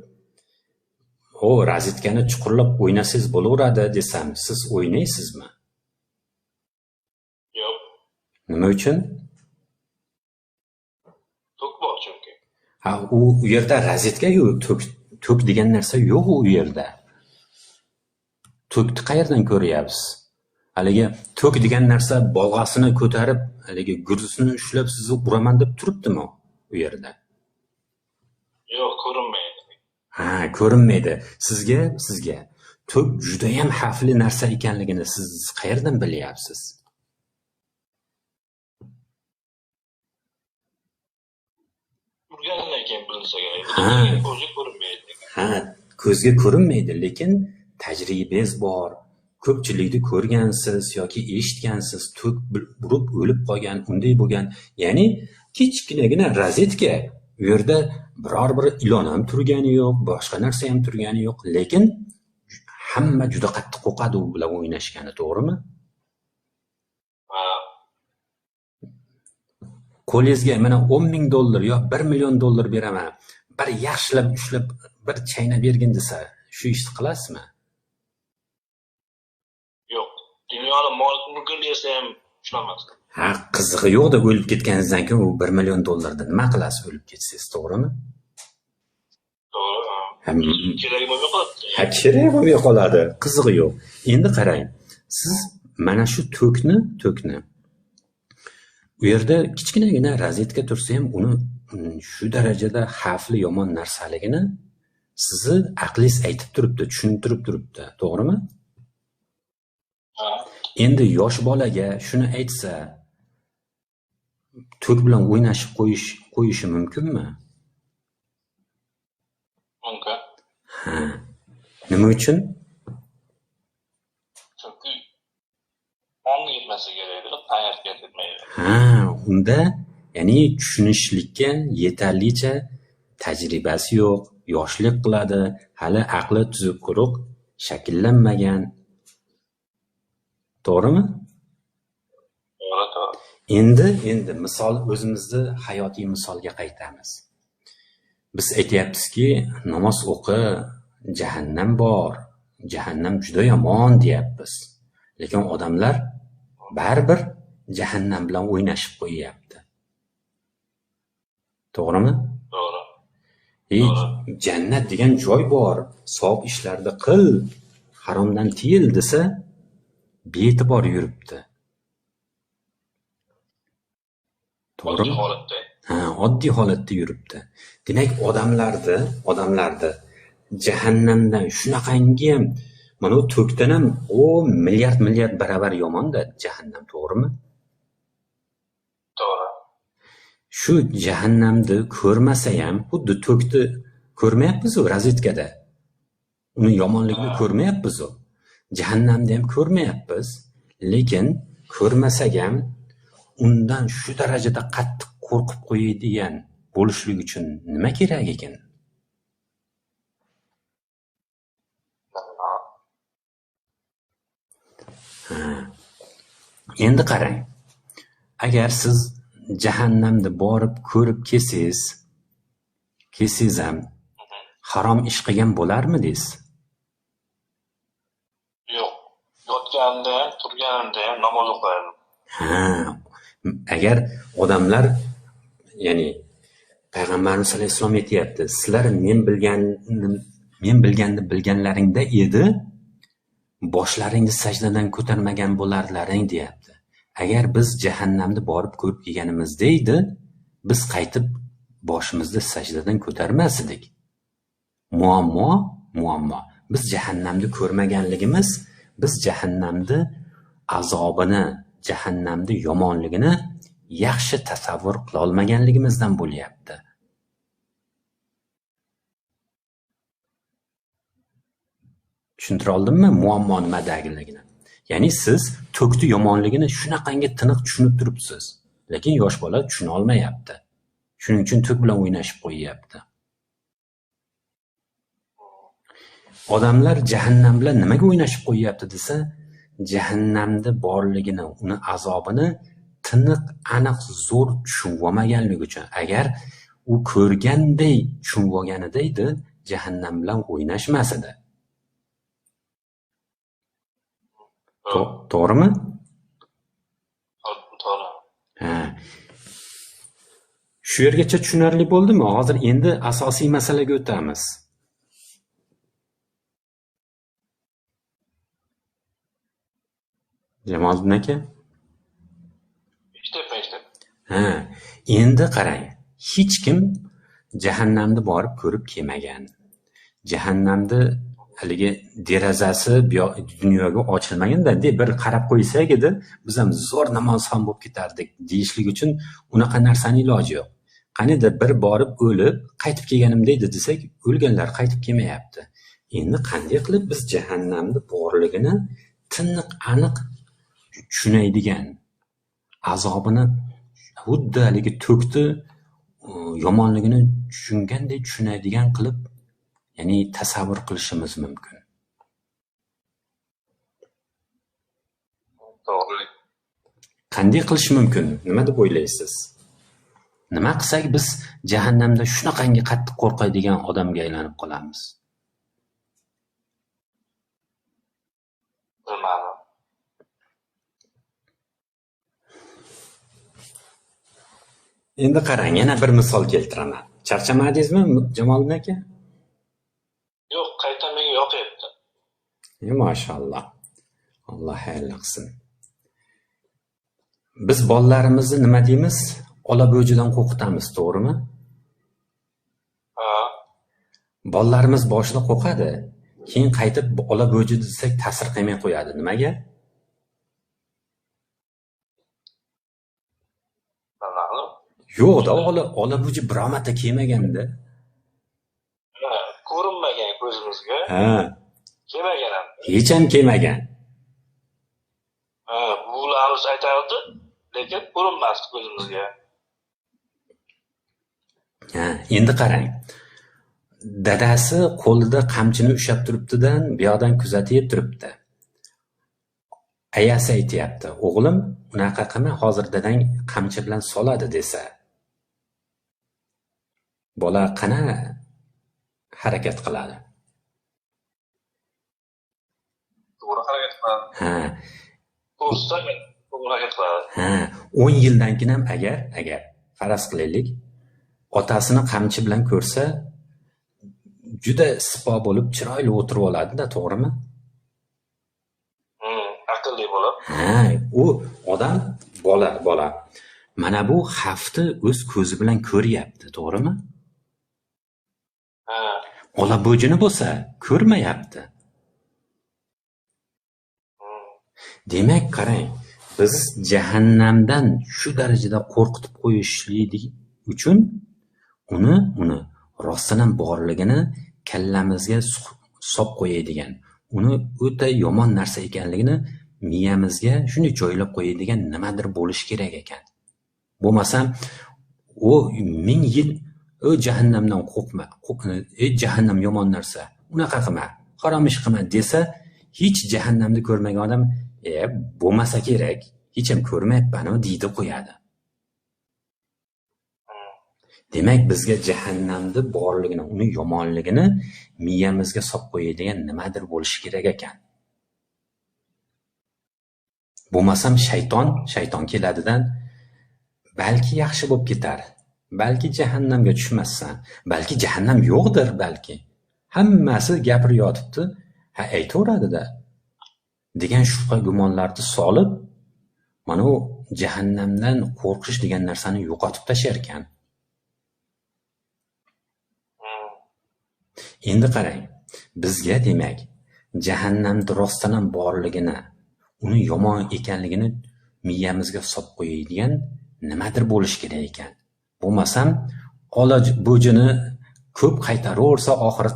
rozetkani chuqurlab o'ynasangiz bo'laveradi desam, siz o'ynaysizmi? Yo'q. Nima uchun? Tok bor chunki. U yerda rozetka yo'q, tok degan narsa yo'q u yerda. Tokni qayerdan ko'ryapsiz? Haligi tok degan narsa bolg'asini ko'tarib, haligi gursini ushlab sizni uraman deb turibdimi u yerda? Yo'q, ko'rinmaydi. Ko'rinmaydi. Sizga tok juda ham xavfli narsa ekanligini siz qayerdan bilyapsiz? Urgandan keyin bilinsa kerak. Ko'zga ko'rinmaydi. Ko'zga ko'rinmaydi, lekin tajribangiz bor. Ko'pchilikni ko'rgansiz yoki eshitgansiz, tok urib o'lib qolgan, unday bo'lgan. Ya'ni kichkinagina rozetka. U yerda biror bir ilon ham turgani yo'q, boshqa narsa ham turgani yo'q, lekin hamma juda qattiq qo'rqadi u bilan o'ynashgani, to'g'rimi? Qo'lingizga mana $10,000 yo $1 million beraman, bir yaxshilab ushlab, bir chaynab bergin desa, shu ishni qilasizmi? Yo'q. Dunyoni mol-mulkini bersa ham ushlamasdim. Qizig'i yo'q deb o'lib ketganingizdan keyin u $1 million nima qilasiz o'lib ketsangiz, to'g'rimi? Keragi bo'lmay qoladi. Ha, kerak bo'lmay qoladi, qizig'i yo'q. Endi qarang, siz mana shu tokni u yerda kichkinagina rozetka tursa ham uni shu darajada xavfli yomon narsaligini sizni aqlingiz aytib turibdi, tushuntirib turibdi, to'g'rimi? Endi yosh bolaga shuni aytsa, tok bilan o'ynashib qo'yishi mumkinmi? Mumkin. Ha. Nima uchun? Chunki ongi yetmasa kerak, tayyorga yetmaydi. Ha, unda ya'ni tushunishlikka yetarlicha tajribasi yo'q, yoshlik qiladi, hali aqli tuzuk quruq shakllanmagan. To'g'rimi? To'g'ri. Endi misol o'zimizni hayotiy misolga qaytamiz. Biz aytyapmizki, namoz o'qi, jahannam bor, jahannam juda yomon deyapmiz. Lekin odamlar baribir jahannam bilan o'ynashib qo'yyapti. To'g'rimi? To'g'ri. Jannat degan joy bor, savob ishlarni qil, haromdan tiyil desa, bee'tibor yuribdi. To'g'rimi? Holatda. Ha, oddiy holatda yuribdi. Demak, odamlarni jahannamdan shunaqangi ham, mana u to'kdan ham milliard baravar yomonda jahannam, to'g'rimi? To'g'ri. Shu jahannamni ko'rmasa ham, xuddi to'kni ko'rmayapmiz-ku rozetkada. Uni yomonligini ko'rmayapmiz-ku. Jahannamni ham ko'rmayapmiz, lekin ko'rmasak ham undan shu darajada qattiq qo'rqib qo'yadigan bo'lishlik uchun nima kerak ekan? Endi qarang. Agar siz jahannamni borib ko'rib kelsangiz ham harom ish qilgan bo'larmidingiz? Yo'q. Yotganimda ham, turganimda ham namoz o'qirdim. Ha, agar odamlar, ya'ni Payg'ambarimiz sollallohu alayhi vasallam aytayapti, sizlar men bilganni bilganlaringda edi, boshlaringizni sajdadan ko'tarmagan bo'larlaring deyapti. Agar biz jahannamni borib ko'rib kelganimizda edi, biz qaytib boshimizni sajdadan ko'tarmas edik. Muammo. Biz jahannamni ko'rmaganligimiz, biz jahannamni azobini, jahannamni yomonligini yaxshi tasavvur qila olmaganligimizdan bo'lyapti. Tushuntira oldimmi muammo nimadagiligini? Ya'ni siz to'kni yomonligini shunaqangi tiniq tushunib turibsiz, lekin yosh bola tushuna olmayapti. Shuning uchun to'k bilan o'ynashib qo'yyapti. Odamlar jahannam bilan nimaga o'ynashib qo'yyapti desa, jahannamda borligini, uni azobini tiniq, aniq, zo'r tushunib olmaganligi uchun. Agar u ko'rganday tushunib olganida edi, jahannam bilan o'ynashmas edi. To'g'rimi? To'g'ri. Ha. Shu yergacha tushunarli bo'ldimi? Hozir endi asosiy masalaga o'tamiz. Jamoliddin aka? Eshitib. Ha, endi qarang. Hech kim jahannamni borib ko'rib kelmagan. Jahannamni haligi derazasi dunyoga ochilmaganda, bir qarab qo'ysak edi, biz ham zo'r namozxon bo'lib ketardik deyishlik uchun unaqa narsani iloji yo'q. Qanida bir borib o'lib, qaytib kelganimda edi desak, o'lganlar qaytib kelmayapti. Endi qanday qilib biz jahannamni borligini tiniq, aniq tushunaydigan, azobini xuddi haligi to'kni yomonligini tushungandek tushunadigan qilib, ya'ni tasavvur qilishimiz mumkin. To'g'ri. Qanday qilish mumkin? Nima deb o'ylaysiz? Nima qilsak biz jahannamda shunaqangi qattiq qo'rqadigan odamga aylanib qolamiz? Bilmadim. Endi qarang, yana bir misol keltiraman. Charchamadingizmi, Jamoliddin aka? Mashalloh. Alloh xayrli qilsin. Biz bolalarimizni nima deymiz? Olabo'jidan qo'rqitamiz, to'g'rimi? Ha. Bolalarimiz boshida qo'rqadi. Keyin qaytib olabo'ji desak ta'sir qilmay qo'yadi. Nimaga? Bilmadim. Yo'qda, olabo'ji biror marta kelmaganda. Ha, ko'rinmagan ko'zimizga. Ha, Kelmagan ham. hech ham kelmagan. Ha, bularimiz aytardi, lekin ko'rinmasdi ko'zimizga. Ha, endi qarang. Dadasi qo'lida qamchini ushlab turibdidan, bu yoqdan kuzatib turibdi. Ayasi aytayapti, o'g'lim, unaqa qilma, hozir dadang qamchi bilan soladi desa. Bola qana harakat qiladi. To'g'ri harakat qiladi. Ha, Ko'rsa, to'g'ri harakat qiladi. ha, 10 yildan keyin ham agar faraz qilaylik, otasini qamchi bilan ko'rsa, juda sipo bo'lib, chiroyli o'tirib oladi-da, to'g'rimi? Aqlli bo'lib. Ha, u odam bola. Mana bu xavfni o'z ko'zi bilan ko'ryapti, to'g'rimi? Ha. Olabo'jini bo'lsa, ko'rmayapti. Demak, qarang, biz jahannamdan shu darajada qo'rqitib qo'yishlik uchun uni rostdan ham borligini kallamizga solib qo'yadigan, uni o'ta yomon narsa ekanligini miyamizga shuni joylab qo'yadigan nimadir bo'lish kerak ekan. Bo'lmasam, u 1000 yil jahannamdan qo'rqma, jahannam yomon narsa, unaqa qilma, harom ish qilma desa, hech jahannamni ko'rmagan odam, bo'lmasa kerak, hech ham ko'rmayapman deydi qo'yadi. Demak, bizga jahannamni borligini, uni yomonligini miyamizga solib qo'yadigan nimadir bo'lishi kerak ekan. Bo'lmasam shayton keladidan, balki yaxshi bo'lib ketar, balki jahannamga tushmassan, balki jahannam yo'qdir, balki. Hammasi gapirib yotibdi, ha aytaveradi-da. Degan shubha gumonlarni solib, mana u jahannamdan qo'rqish degan narsani yo'qotib tashlar ekan. Endi qarang, bizga demak, jahannamning rostdan ham borligini, uni yomon ekanligini miyamizga solib qo'yadigan nimadir bo'lish kerak ekan. Bo'lmasam, olabo'jini ko'p qaytaraversa, oxiri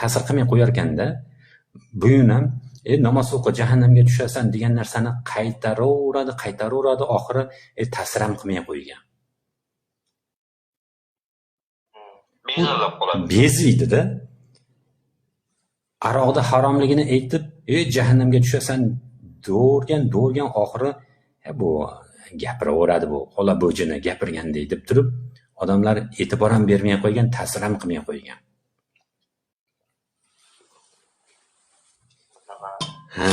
ta'sir qilmay qo'yar ekanda, bugun ham namoz o'qi, jahannamga tushasan degan narsani qaytaraveradi, oxiri ta'sir ham qilmay qo'ygan. Bezalab qoladi. Beziydi-da. Aroqda haromligini aytib, jahannamga tushasan do'rgan oxiri bu gapiraveradi, bu olabo'jini gapirgandek deb turib, odamlar e'tibor ham bermay qo'ygan, ta'sir ham qilmay qo'ygan. Ha,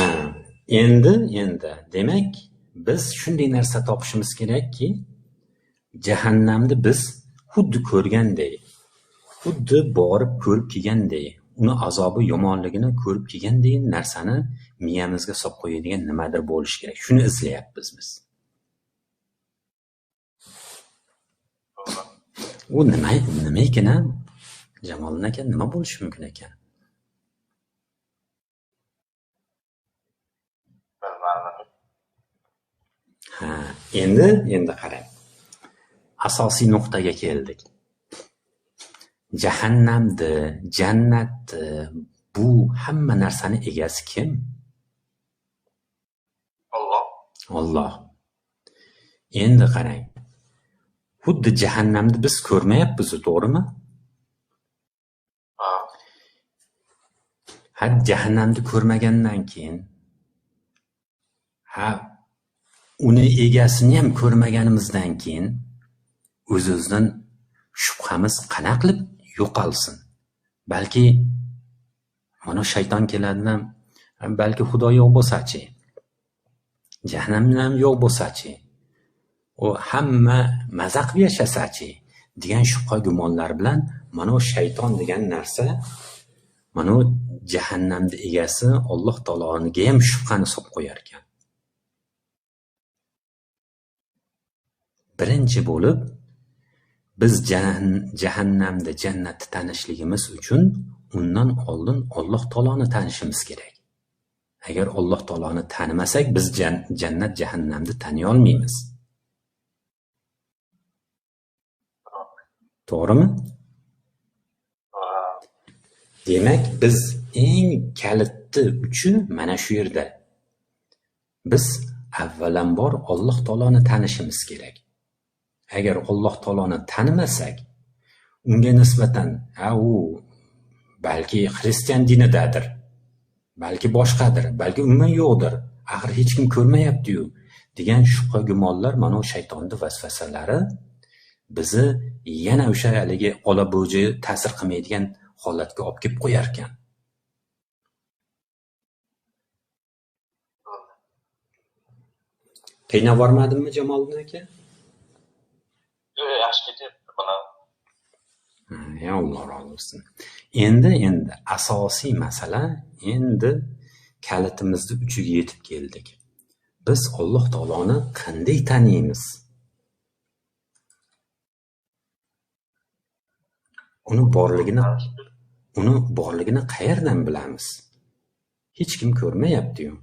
endi demak, biz shunday narsa topishimiz kerakki, jahannamni biz xuddi ko'rgandek, xuddi borib ko'rib kelgandek, uni azobi yomonligini ko'rib kelgandek narsani miyamizga solib qo'yadigan nimadir bo'lishi kerak. Shuni izlayapmiz biz. U nima ekan? Jamoliddin aka, nima bo'lishi mumkin ekan? Ha, endi qarang. Asosiy nuqtaga keldik. Jahannamni, jannatni, bu hamma narsani egasi kim? Alloh. Endi qarang. Xuddi jahannamni biz ko'rmayapmiz, to'g'rimi? Ha, jahannamni ko'rmagandan keyin, uni egasini ham ko'rmaganimizdan keyin o'z-o'zidan shubhamiz qana qilib yo'qolsin. Balki mana shayton keladidan, balki Xudo yo'q bo'lsa-chi, jahannam ham yo'q bo'lsa-chi, u hamma maza qilib yashasa-chi degan shubha gumonlar bilan mana shayton degan narsa Mana u jahannamni egasi Alloh taoloniga ham shubhani solib qo'yar ekan. Birinchi bo'lib biz jahannamda jannatni tanishligimiz uchun undan oldin Alloh taoloni tanishimiz kerak. Agar Alloh taoloni tanimasak, biz jannat jahannamni taniy olmaymiz. To'g'rimi? Demak, biz eng kaliti uchi mana shu yerda. Biz avvalambor Alloh taoloni tanishimiz kerak. Agar Alloh taoloni tanimasak, unga nisbatan u balki xristian dinidadir, balki boshqadir, balki umuman yo'qdir, axir hech kim ko'rmayapti-yu degan shubha gumonlar, mana o shaytonning vasvasalari bizni yana o'sha haligi olabo'ji ta'sir qilmaydigan holatga olib kelib qo'yar ekan. Qiynab bormadimmi Jamoliddin aka? Yaxshi ketyapti bana. Ya Alloh rozi bo'lsin. Endi asosiy masala, endi kalitimizni uchiga yetib keldik. Biz Alloh taoloni qanday taniymiz? Uni borligini qayerdan bilamiz? Hech kim ko'rmayapti-yu.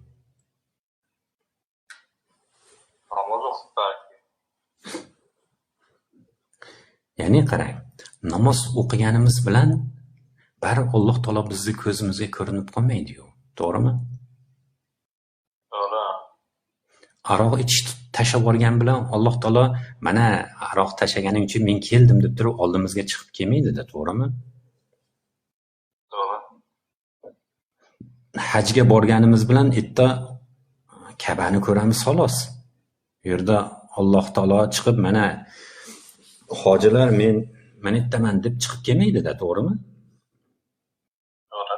Ya'ni qarang, namoz o'qiganimiz bilan bari Alloh taolo bizni ko'zimizga ko'rinib qolmaydi-yu. To'g'rimi? To'g'ri. Aroq ichish tashlab borgan bilan Alloh taolo mana aroq tashlaganing uchun men keldim deb turib oldimizga chiqib kelmaydi-da, to'g'rimi? To'g'ri. Hajga borganimiz bilan erta Ka'bani ko'ramiz xolos. Bu yerda Alloh taolo chiqib mana hojilar men aytaman deb chiqib kelmaydi-da, to'g'rimi? To'g'ri.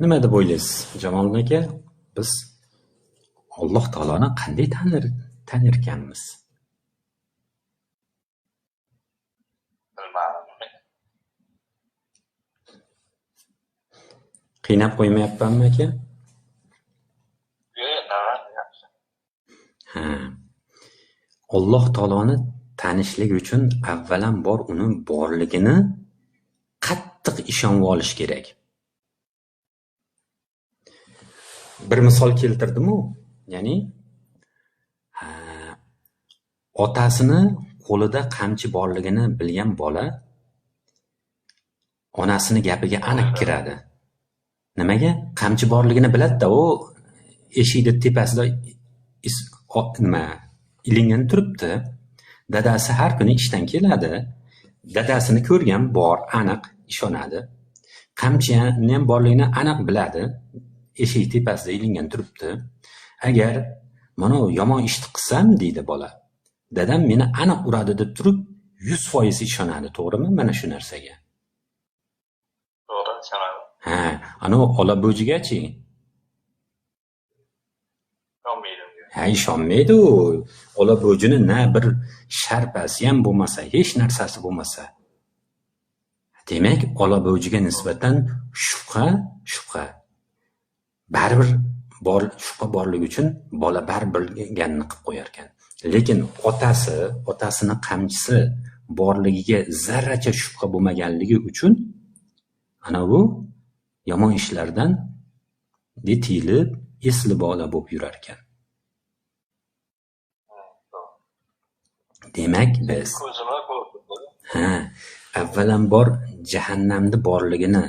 Nima deb o'ylaysiz, Jamoliddin aka? Biz Alloh taoloni qanday tanir ekanmiz? Bilmadim. Qiynab qo'ymayapmanmi aka? Ha. Alloh taoloni tanishlik uchun avvalambor uni borligini qattiq ishonib olish kerak. Bir misol keltirdim-u, ya'ni otasini qo'lida qamchi borligini bilgan bola onasini gapiga aniq kiradi. Nimaga? Qamchi borligini biladi-da, u eshikni tepasida ilingan turibdi. Dadasi har kuni ishdan keladi. Dadasini ko'rgan, bor, aniq ishonadi. Qamchini ham borligini aniq biladi. Eshik tepasida ilingan turibdi. Agar mana yomon ishni qilsam deydi bola, dadam meni aniq uradi deb turib 100% ishonadi, to'g'rimi? Mana shu narsaga. To'g'ri, ishonadi. Ha, ana olabo'jigachi ishonmaydi u. Olabo'jini na bir sharpasi ham bo'lmasa, hech narsasi bo'lmasa. Demak, olabo'jiga nisbatan shubha. Baribir shubha borligi uchun bola baribir bilganini qilib qo'yar ekan. Lekin otasini qamchisi borligiga zarracha shubha bo'lmaganligi uchun ana bu yomon ishlardan tiyilib, esli bola bo'lib yurar ekan. Demak, biz avvalambor jahannamni borligini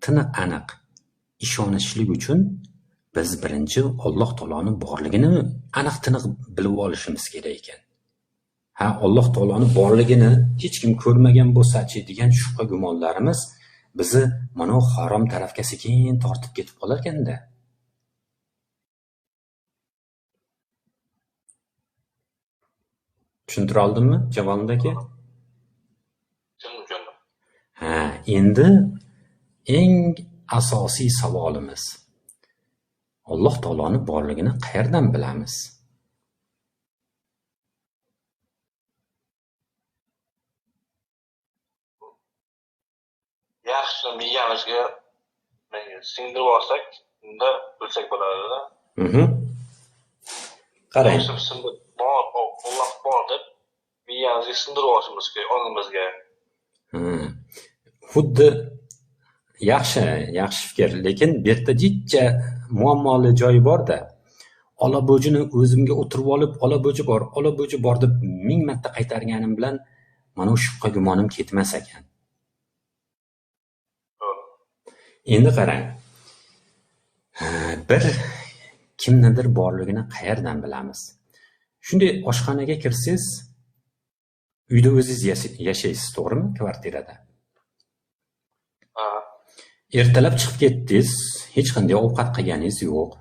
tiniq aniq ishonishlik uchun biz birinchi Alloh taoloni borligini aniq tiniq bilib olishimiz kerak ekan. Alloh taoloni borligini hech kim ko'rmagan bo'lsa-chi degan shubha gumonlarimiz bizni mana harom tarafga sekin tortib ketib qolar ekanda. Tushuntira oldimmi, Jamoliddin aka? Tushundim. Endi eng asosiy savolimiz: Alloh taoloni borligini qayerdan bilamiz? yaxshi miyamizga singdirib olsak, unda o'lsak bo'ladida. Qarang. Alloh bor deb miyamizga sindirib olishimiz kerak, ongimizga. Xuddi yaxshi fikr, lekin bu yerda jicha muammoli joyi bor-da. Olabo'jini o'zimga o'tirib olib, olabo'ji bor deb 1000 marta qaytarganim bilan mana shu shubha gumonim ketmas ekan. Endi qarang. Bir kimnidir borligini qayerdan bilamiz? Shunday oshxonaga kirsiz, uyda o'zingiz yashaysiz, to'g'rimi? Kvartirada. Ertalab chiqib ketdingiz, hech qanday ovqat qilganingiz yo'q.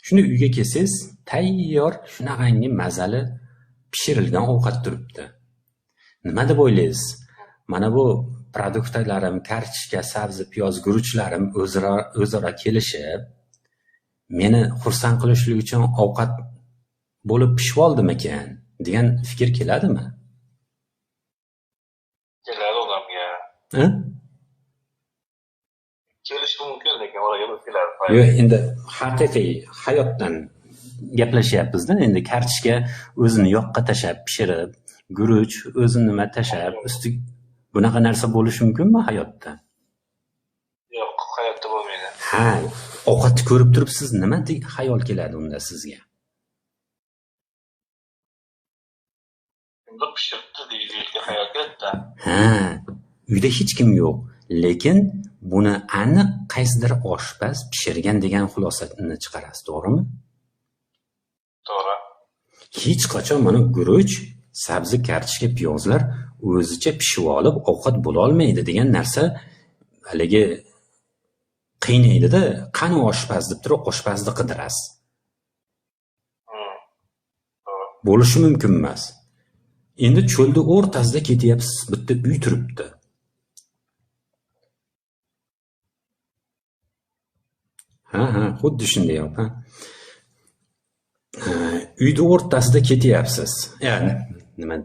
Shuni uyga kelsiz, tayyor shunaqangi mazali pishirilgan ovqat turibdi. Nima deb o'ylaysiz? Mana bu produktlarim, kartoshka, sabzi, piyoz, guruchlarim o'zaro kelishib, meni xursand qilishlik uchun ovqat bo'lib pishib oldimikan degan fikr keladimi? Keladi odamga. Kelishi mumkin, lekin oraga keladi. Yo'q, endi haqiqiy hayotdan gaplashyapmiz-da. Endi kartoshka o'zini yoqqa tashab pishirib, guruch o'zini nima tashab, ustiga bunaqa narsa bo'lishi mumkinmi hayotda? Yo'q, hayotda bo'lmaydi. Ha, ovqatni ko'rib turibsiz, nima xayol keladi unda sizga? Unda pishiribdi deyilgan hayol keladi-da. Ha, uyda hech kim yo'q, lekin buni aniq qaysidir oshpaz pishirgan degan xulosani chiqarasiz, to'g'rimi? To'g'ri. Hech qachon mana guruch, sabzi, kartoshka, piyozlar o'zicha pishib olib ovqat bo'la olmaydi degan narsa haligi qiynaydi-da. Qani oshpaz deb turib oshpazni qidirasiz. Bo'lishi mumkin emas. Endi cho'lda o'rtasida ketyapsiz, bitta uy turibdi. Ha, xuddi shunday yo'q, ha. Uyda o'rtasida ketyapsiz. Ya'ni nima?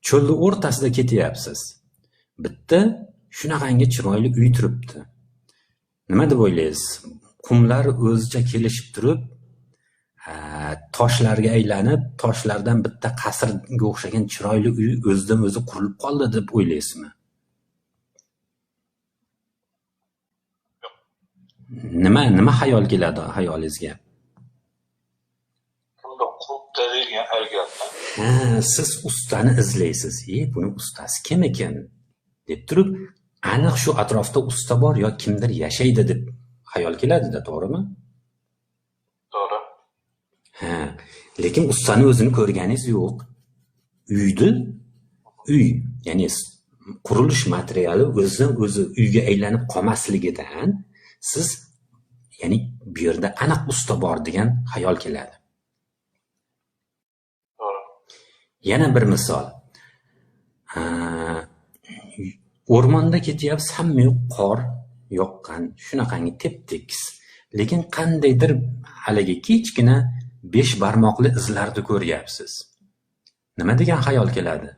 Cho'lda o'rtasida ketyapsiz. Bitta shunaqangi chiroyli uy turibdi. Nima deb o'ylaysiz? Qumlar o'zicha kelishib turib, toshlarga aylanib, toshlardan bitta qasrga o'xshagan chiroyli uy o'zidan o'zi qurilib qoldi deb o'ylaysizmi? Nima xayol keladi xayolingizga? Bunda quribdi degan hayol keladi. Ha, siz ustani izlaysiz. Buni ustasi kim ekan deb turib, aniq shu atrofda usta bor yo kimdir yashaydi deb xayol keladi-da, to'g'rimi? To'g'ri. Ha, lekin ustani o'zini ko'rganingiz yo'q. Uy, ya'ni qurilish materiali o'zidan o'zi uyga aylanib qolmasligidan siz ya'ni bu yerda aniq usta bor degan xayol keladi. To'g'ri. Yana bir misol. O'rmonda ketyapsiz, hamma yoq qor yoqqan, shunaqangi tep-tekis. Lekin qandaydir haligi kichkina 5 barmoqli izlarni ko'ryapsiz. Nima degan xayol keladi?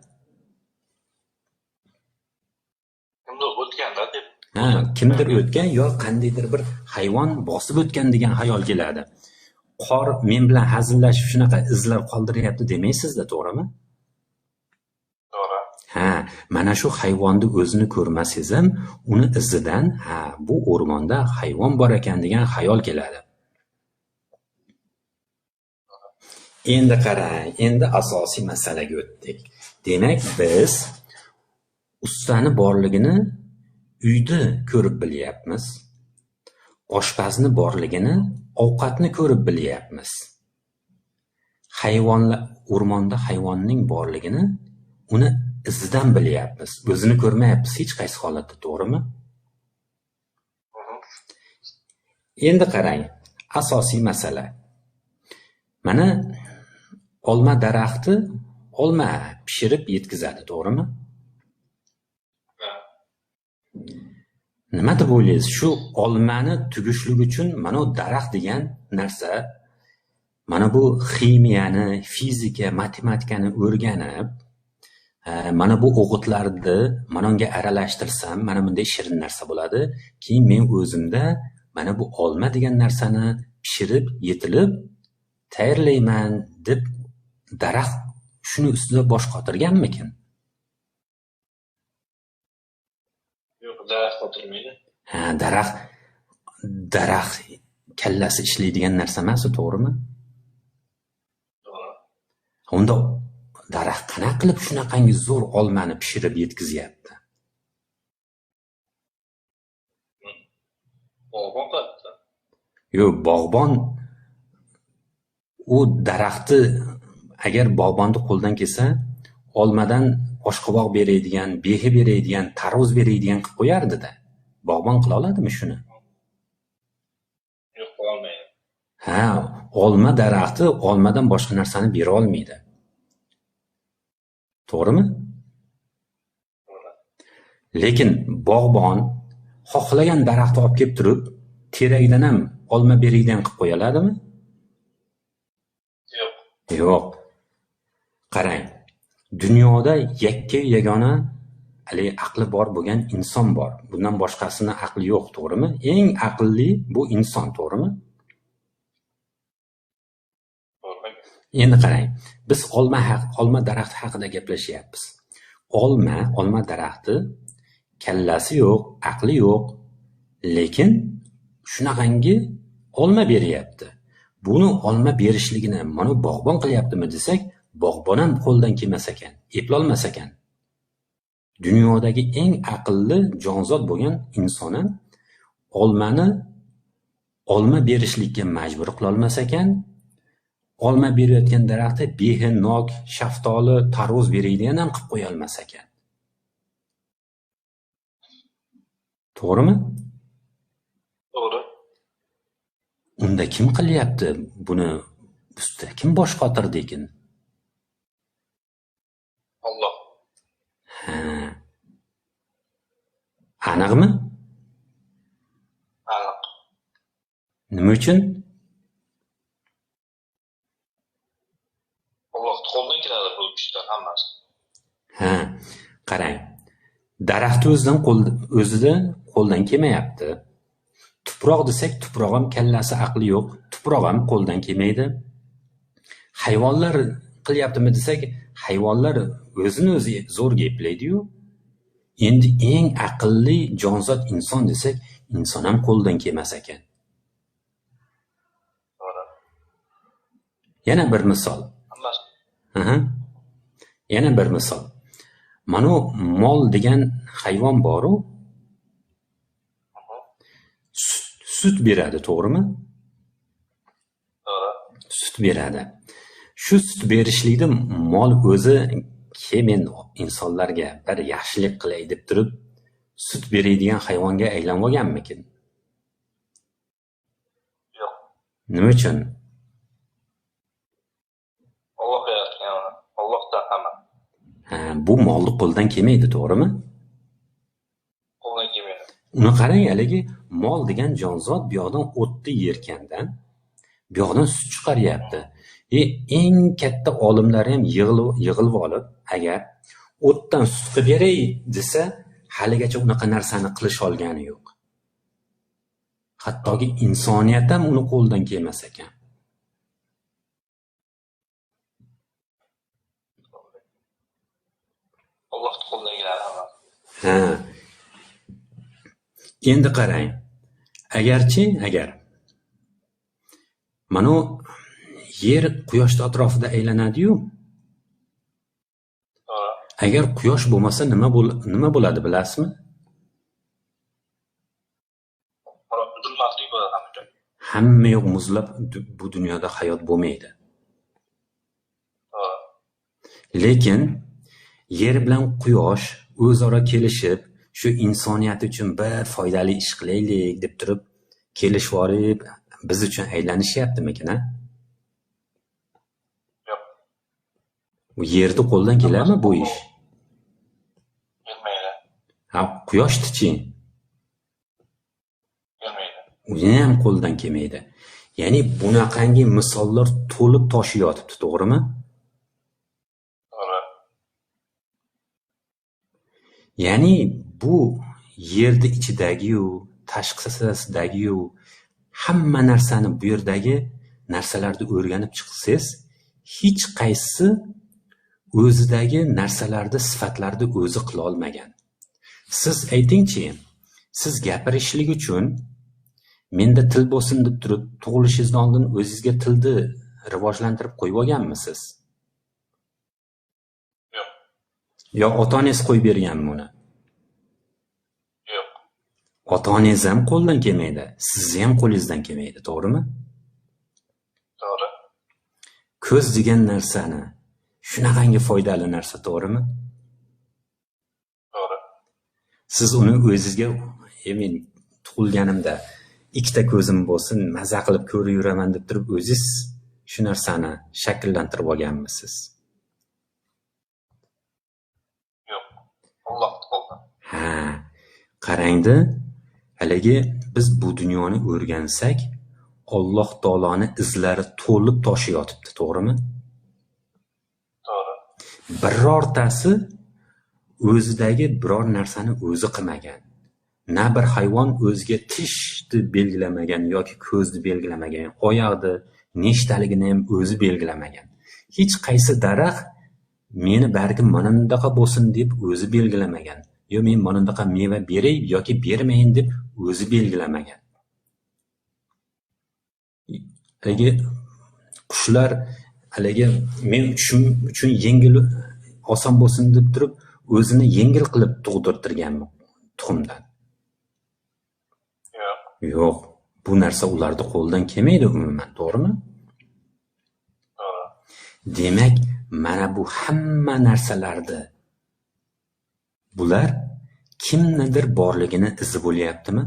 Kimdir o'tganda deb. Ha, kimdir o'tgan yo qandaydir bir hayvon bosib o'tgan degan xayol keladi. Qor men bilan hazillashib shunaqa izlar qoldiryapti demaysiz-da, to'g'rimi? To'g'ri. Ha, mana shu hayvonni o'zini ko'rmasangiz ham, uni izidan, ha, bu o'rmonda hayvon bor ekan degan xayol keladi. Endi qarang, endi asosiy masalaga o'tdik. Demak, biz ustani borligini uyda ko'rib bilyapmiz. Oshpazni borligini ovqatni ko'rib bilyapmiz. Hayvonlar, o'rmonda hayvonning borligini uni izidan bilyapmiz. O'zini ko'rmayapmiz hech qaysi holatda, to'g'rimi? Endi qarang, asosiy masala. Mana olma daraxti olma pishirib yetkazadi, to'g'rimi? Nima deb o'ylaysiz? Shu olmani tugishlik uchun mana daraxt degan narsa, mana bu ximiyani, fizika, matematikani o'rganib, Mana bu o'g'itlarni mana unga aralashtirsam, mana bunday shirin narsa bo'ladi. Keyin men o'zimda mana bu olma degan narsani pishirib, yetilib tayyorlayman deb daraxt shuni ustida bosh qotirganmikin? Yo'q, daraxt qotirmaydi. Daraxt kallasi ishlaydigan narsa emas, to'g'rimi? To'g'ri. Unda daraxt qanaqa qilib shunaqangi zo'r olmani pishirib yetkazyapti? Bog'bon qilyapti. Yo'q, bog'bon u daraxtni agar bog'bonni qo'ldan kelsa, olmadan oshqovoq beradigan, behi beradigan, tarvuz beradigan qilib qo'yardi-da. Bog'bon qila oladimi shuni? Yo'q, qilolmaydi. Olma daraxti olmadan boshqa narsani bera olmaydi. To'g'rimi? To'g'ri. Lekin bog'bon xohlagan daraxtni olib kelib turib, teragidan ham olma beradigan qilib qo'ya oladimi? Yo'q. Yo'q. Qarang, dunyoda yagona aqli bor bo'lgan inson bor. Bundan boshqasini aqli yo'q, to'g'rimi? Eng aqlli bu inson, to'g'rimi? To'g'ri. Endi qarang, biz olma daraxti haqida gaplashyapmiz. Olma daraxti kallasi yo'q, aqli yo'q, lekin shunaqangi olma beryapti. Buni olma berishligini mana bog'bon qilyaptimi desak, bog'bon ham qo'ldan kelmas ekan, eplolmas ekan. Dunyodagi eng aqlli jonzot bo'lgan inson ham olma berishlikka majbur qila olmas ekan. Olma berayotgan daraxtda behi, nok, shaftoli, tarvuz beradigan ham qilib qo'ya olmas ekan. To'g'rimi? To'g'ri. Unda kim qilyapti buni? Ustida kim bosh qotirdi ekan? Alloh. Aniqmi? Aniq. Nima uchun? Allohning qo'lidan keladi bu ishlar hammasi. Qarang. Daraxt o'zida qo'ldan kelmayapti. Tuproq desak, tuproq ham kallasi aqli yo'q, tuproq ham qo'ldan kelmaydi. Hayvonlar qilyaptimi desak, hayvonlar o'zini o'zi zo'r gaplaydi-yu. Endi eng aqlli jonzot inson desak, inson ham qo'ldan kelmas ekan. To'g'ri. Yana bir misol. Hammasi. Yana bir misol. Mana mol degan hayvon bor-u, sut beradi, to'g'rimi? To'g'ri. Sut beradi. Shu sut berishlikda mol o'zi men insonlarga bir yaxshilik qilay deb turib, sut beradigan hayvonga aylanib olganmikin? Yo'q. Nima uchun? Alloh yaratgan uni. Allohdan hamma. Bu molni qo'ldan kelmaydi, to'g'rimi? Qo'ldan kelmaydi. Uni qarang, haligi mol degan jonzot bu yoqdan o'tni yerkandan, bu yoqdan sut chiqaryapti. Eng katta olimlar ham yig'ilib olib, agar o'tdan sut qilib beray desa, haligacha unaqa narsani qilish olgani yo'q. Hattoki insoniyat ham uni qo'ldan kelmas ekan. Allohning qo'lidan keladi hamma. Endi qarang. Agar mana yer quyoshning atrofida aylanadi-yu. Agar quyosh bo'lmasa nima bo'ladi bilasizmi? Zulmatli bo'ladi hamma. Hamma yo'q muzlab bu dunyoda hayot bo'lmaydi. Lekin yer bilan quyosh o'zaro kelishib, shu insoniyat uchun bir foydali ish qilaylik deb turib, kelishib olib, biz uchun aylanishyaptimi-kin-a? Yo'q. Bu yerni qo'ldan keladimi bu ish? Kelmaydi. Quyoshni-chi? Kelmaydi. Uni ham qo'ldan kelmaydi. Ya'ni bunaqangi misollar to'lib toshib yotibdi, to'g'rimi? To'g'ri. Ya'ni bu yerni ichidagi-yu, tashqarisidagi-yu hamma narsani bu yerdagi narsalarni o'rganib chiqsangiz, hech qaysi o'zidagi narsalarni sifatlarni o'zi qila olmagan. Siz aytingchi, siz gapirishlik uchun menda til bo'lsin deb turib, tug'ilishingizdan oldin o'zingizga tilni rivojlantirib qo'yib olganmisiz? Yo'q. Yo ota-onangiz qo'yib berganmi uni? Yo'q. Ota-onangiz ham qo'ldan kelmaydi, sizni ham qo'lingizdan kelmaydi, to'g'rimi? To'g'ri. Ko'z degan narsani shunaqangi foydali narsa, to'g'rimi? To'g'ri. Siz uni o'zingizga, men tug'ilganimda ikkita ko'zim bo'lsin, maza qilib ko'rib yuraman deb turib, o'zingiz shu narsani shakllantirib olganmisiz? Yo'q. Alloh qo'ldan. Ha, qarangda, haligi biz bu dunyoni o'rgansak, Alloh taoloni izlari to'lib toshib yotibdi, to'g'rimi? To'g'ri. Birortasi o'zidagi biror narsani o'zi qilmagan. Na bir hayvon o'ziga tishni belgilamagan yoki ko'zni belgilamagan, oyoqni nechtaligini ham o'zi belgilamagan. Hech qaysi daraxt meni balkim mana bundaqa bo'lsin deb o'zi belgilamagan. Yo men mana bundaqa meva beray yoki bermayin deb o'zi belgilamagan. Haligi qushlar haligi men uchun yengil oson bo'lsin deb turib o'zini yengil qilib tug'dirtirganmi tuxumdan? Yo'q. Yo'q, bu narsa ularning qo'lidan kelmaydi umuman, to'g'rimi? To'g'ri. Demak, mana bu hamma narsalarda bular kimnidir borligini izi bo'lyaptimi?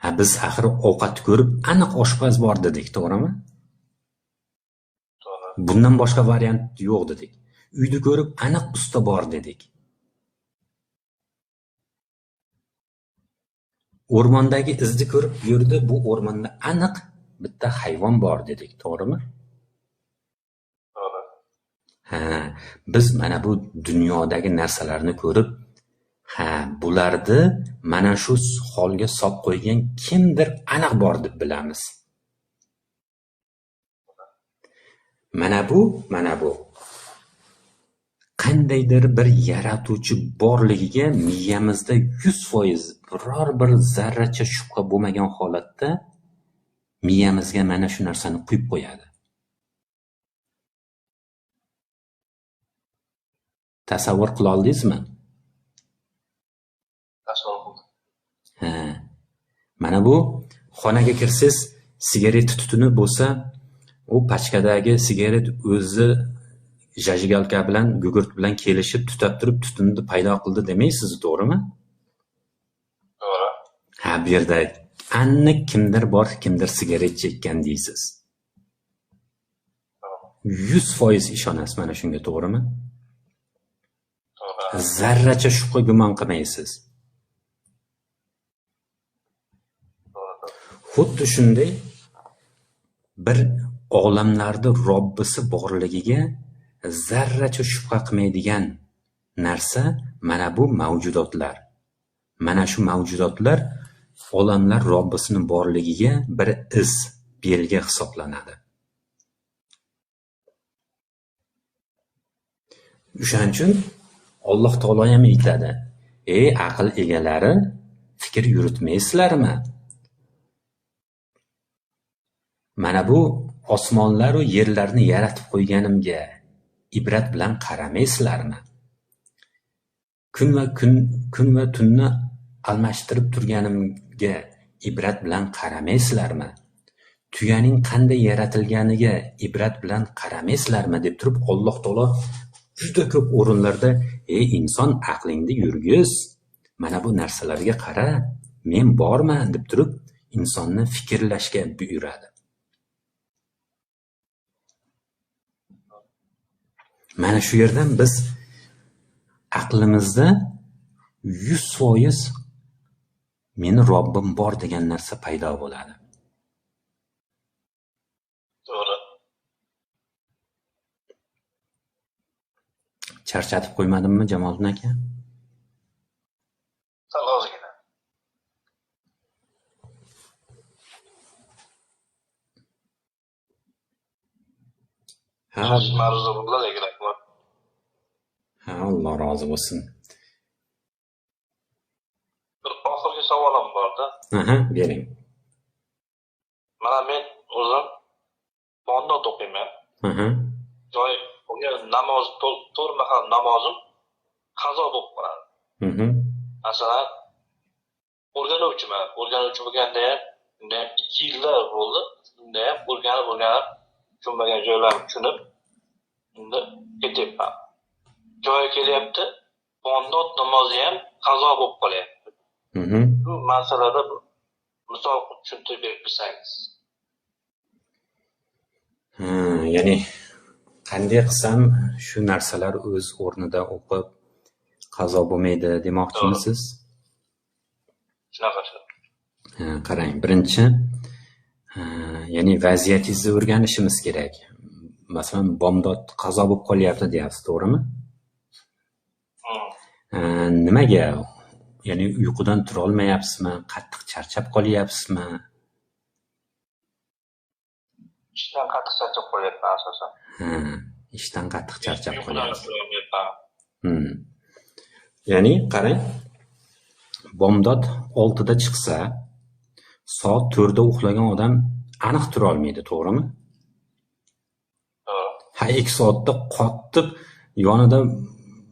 Ha, biz axir ovqat ko'rib aniq oshpaz bor dedik, to'g'rimi? To'g'ri. Bundan boshqa variant yo'q dedik. Uyni ko'rib aniq usta bor dedik. O'rmondagi izni ko'rib yurdi, bu o'rmonda aniq bitta hayvon bor dedik, to'g'rimi? To'g'ri. Ha, biz mana bu dunyodagi narsalarni ko'rib, ha, bularni mana shu holga solib qo'ygan kimdir aniq bor deb bilamiz. Mana bu qandaydir bir yaratuvchi borligiga miyamizda 100% biror bir zarracha shubha bo'lmagan holatda miyamizga mana shu narsani quyib qo'yadi. Tasavvur qila oldingizmi? Tasavvur qildim. Ha. Mana bu xonaga kirsiz, sigaret tutuni bo'lsa, u pachkadagi sigaret o'zi jajigalka bilan, gugurt bilan kelishib tutab turib tutunni paydo qildi demaysiz, to'g'rimi? To'g'ri. Ha, bu yerda aniq kimdir bor, kimdir sigaret chekkan deysiz. 100% ishonasiz mana shunga, to'g'rimi? To'g'ri. Zarracha shubha gumon qilmaysiz. Xuddi shunday bir olamlarda Robbisi borligiga zarracha shubha qilmaydigan narsa mana bu mavjudotlar. Mana shu mavjudotlar olamlar Robbisining borligiga bir iz, belgi hisoblanadi. O'shaning uchun Alloh taolo ham aytadi: "Ey aql egalari, fikr yuritmaysizlarmi? Mana bu osmonlar va yerlarni yaratib qo'yganimga ibrat bilan qaramaysizlarmi? Kun va tunni almashtirib turganimga ibrat bilan qaramaysizlarmi? Tuyaning qanday yaratilganiga ibrat bilan qaramaysizlarmi?" deb turib Alloh taolo juda ko'p o'rinlarda "Ey inson, aqlingni yurgiz, mana bu narsalarga qara, men borman" deb turib insonni fikrlashga buyuradi. Mana shu yerdan biz aqlimizda 100% meni Robbim bor degan narsa paydo bo'ladi. To'g'ri. Charchatib qo'ymadimmi, Jamoliddin aka? Sal ozgina. Ha, Yaxshi ma'ruza bo'ldi lekin akbar. ha, Alloh rozi bo'lsin. Bir oxirgi savolim borda. Aha, bering. Mana men o'zim bomdod o'qiyman. Aha. Joy namoz, to'rt mahal namozim qazo bo'lib qoladi. Masalan, o'rganuvchiman. O'rganuvchi bo'lganda ham 2 yillar bo'ldi. Unda ham o'rganib, tushunmagan joylarni tushunib, unda ketyapman. Joyi kelyapti, bomdod namozi ham qazo bo'lib qolyapti. Bu masalada misol tushuntirib bersangiz. Ya'ni qanday qilsam shu narsalar o'z o'rnida o'qib qazo bo'lmaydi demoqchimisiz? Shunaqa. Qarang, birinchi ya'ni vaziyatingizni o'rganishimiz kerak. Masalan, bomdod qazo bo'lib qolyapti deyapsiz, to'g'rimi? Nimaga? Ya'ni uyqudan tura olmayapsizmi? Qattiq charchab qolyapsizmi? Ishdan qattiq charchab qolyapman asosan. Ishdan qattiq charchab qolyapsiz. qolyapman. Ya'ni qarang, bomdod 6 da chiqsa, soat 4 da uxlagan odam aniq tura olmaydi, to'g'rimi? Ha, 2 soatda qotib yonida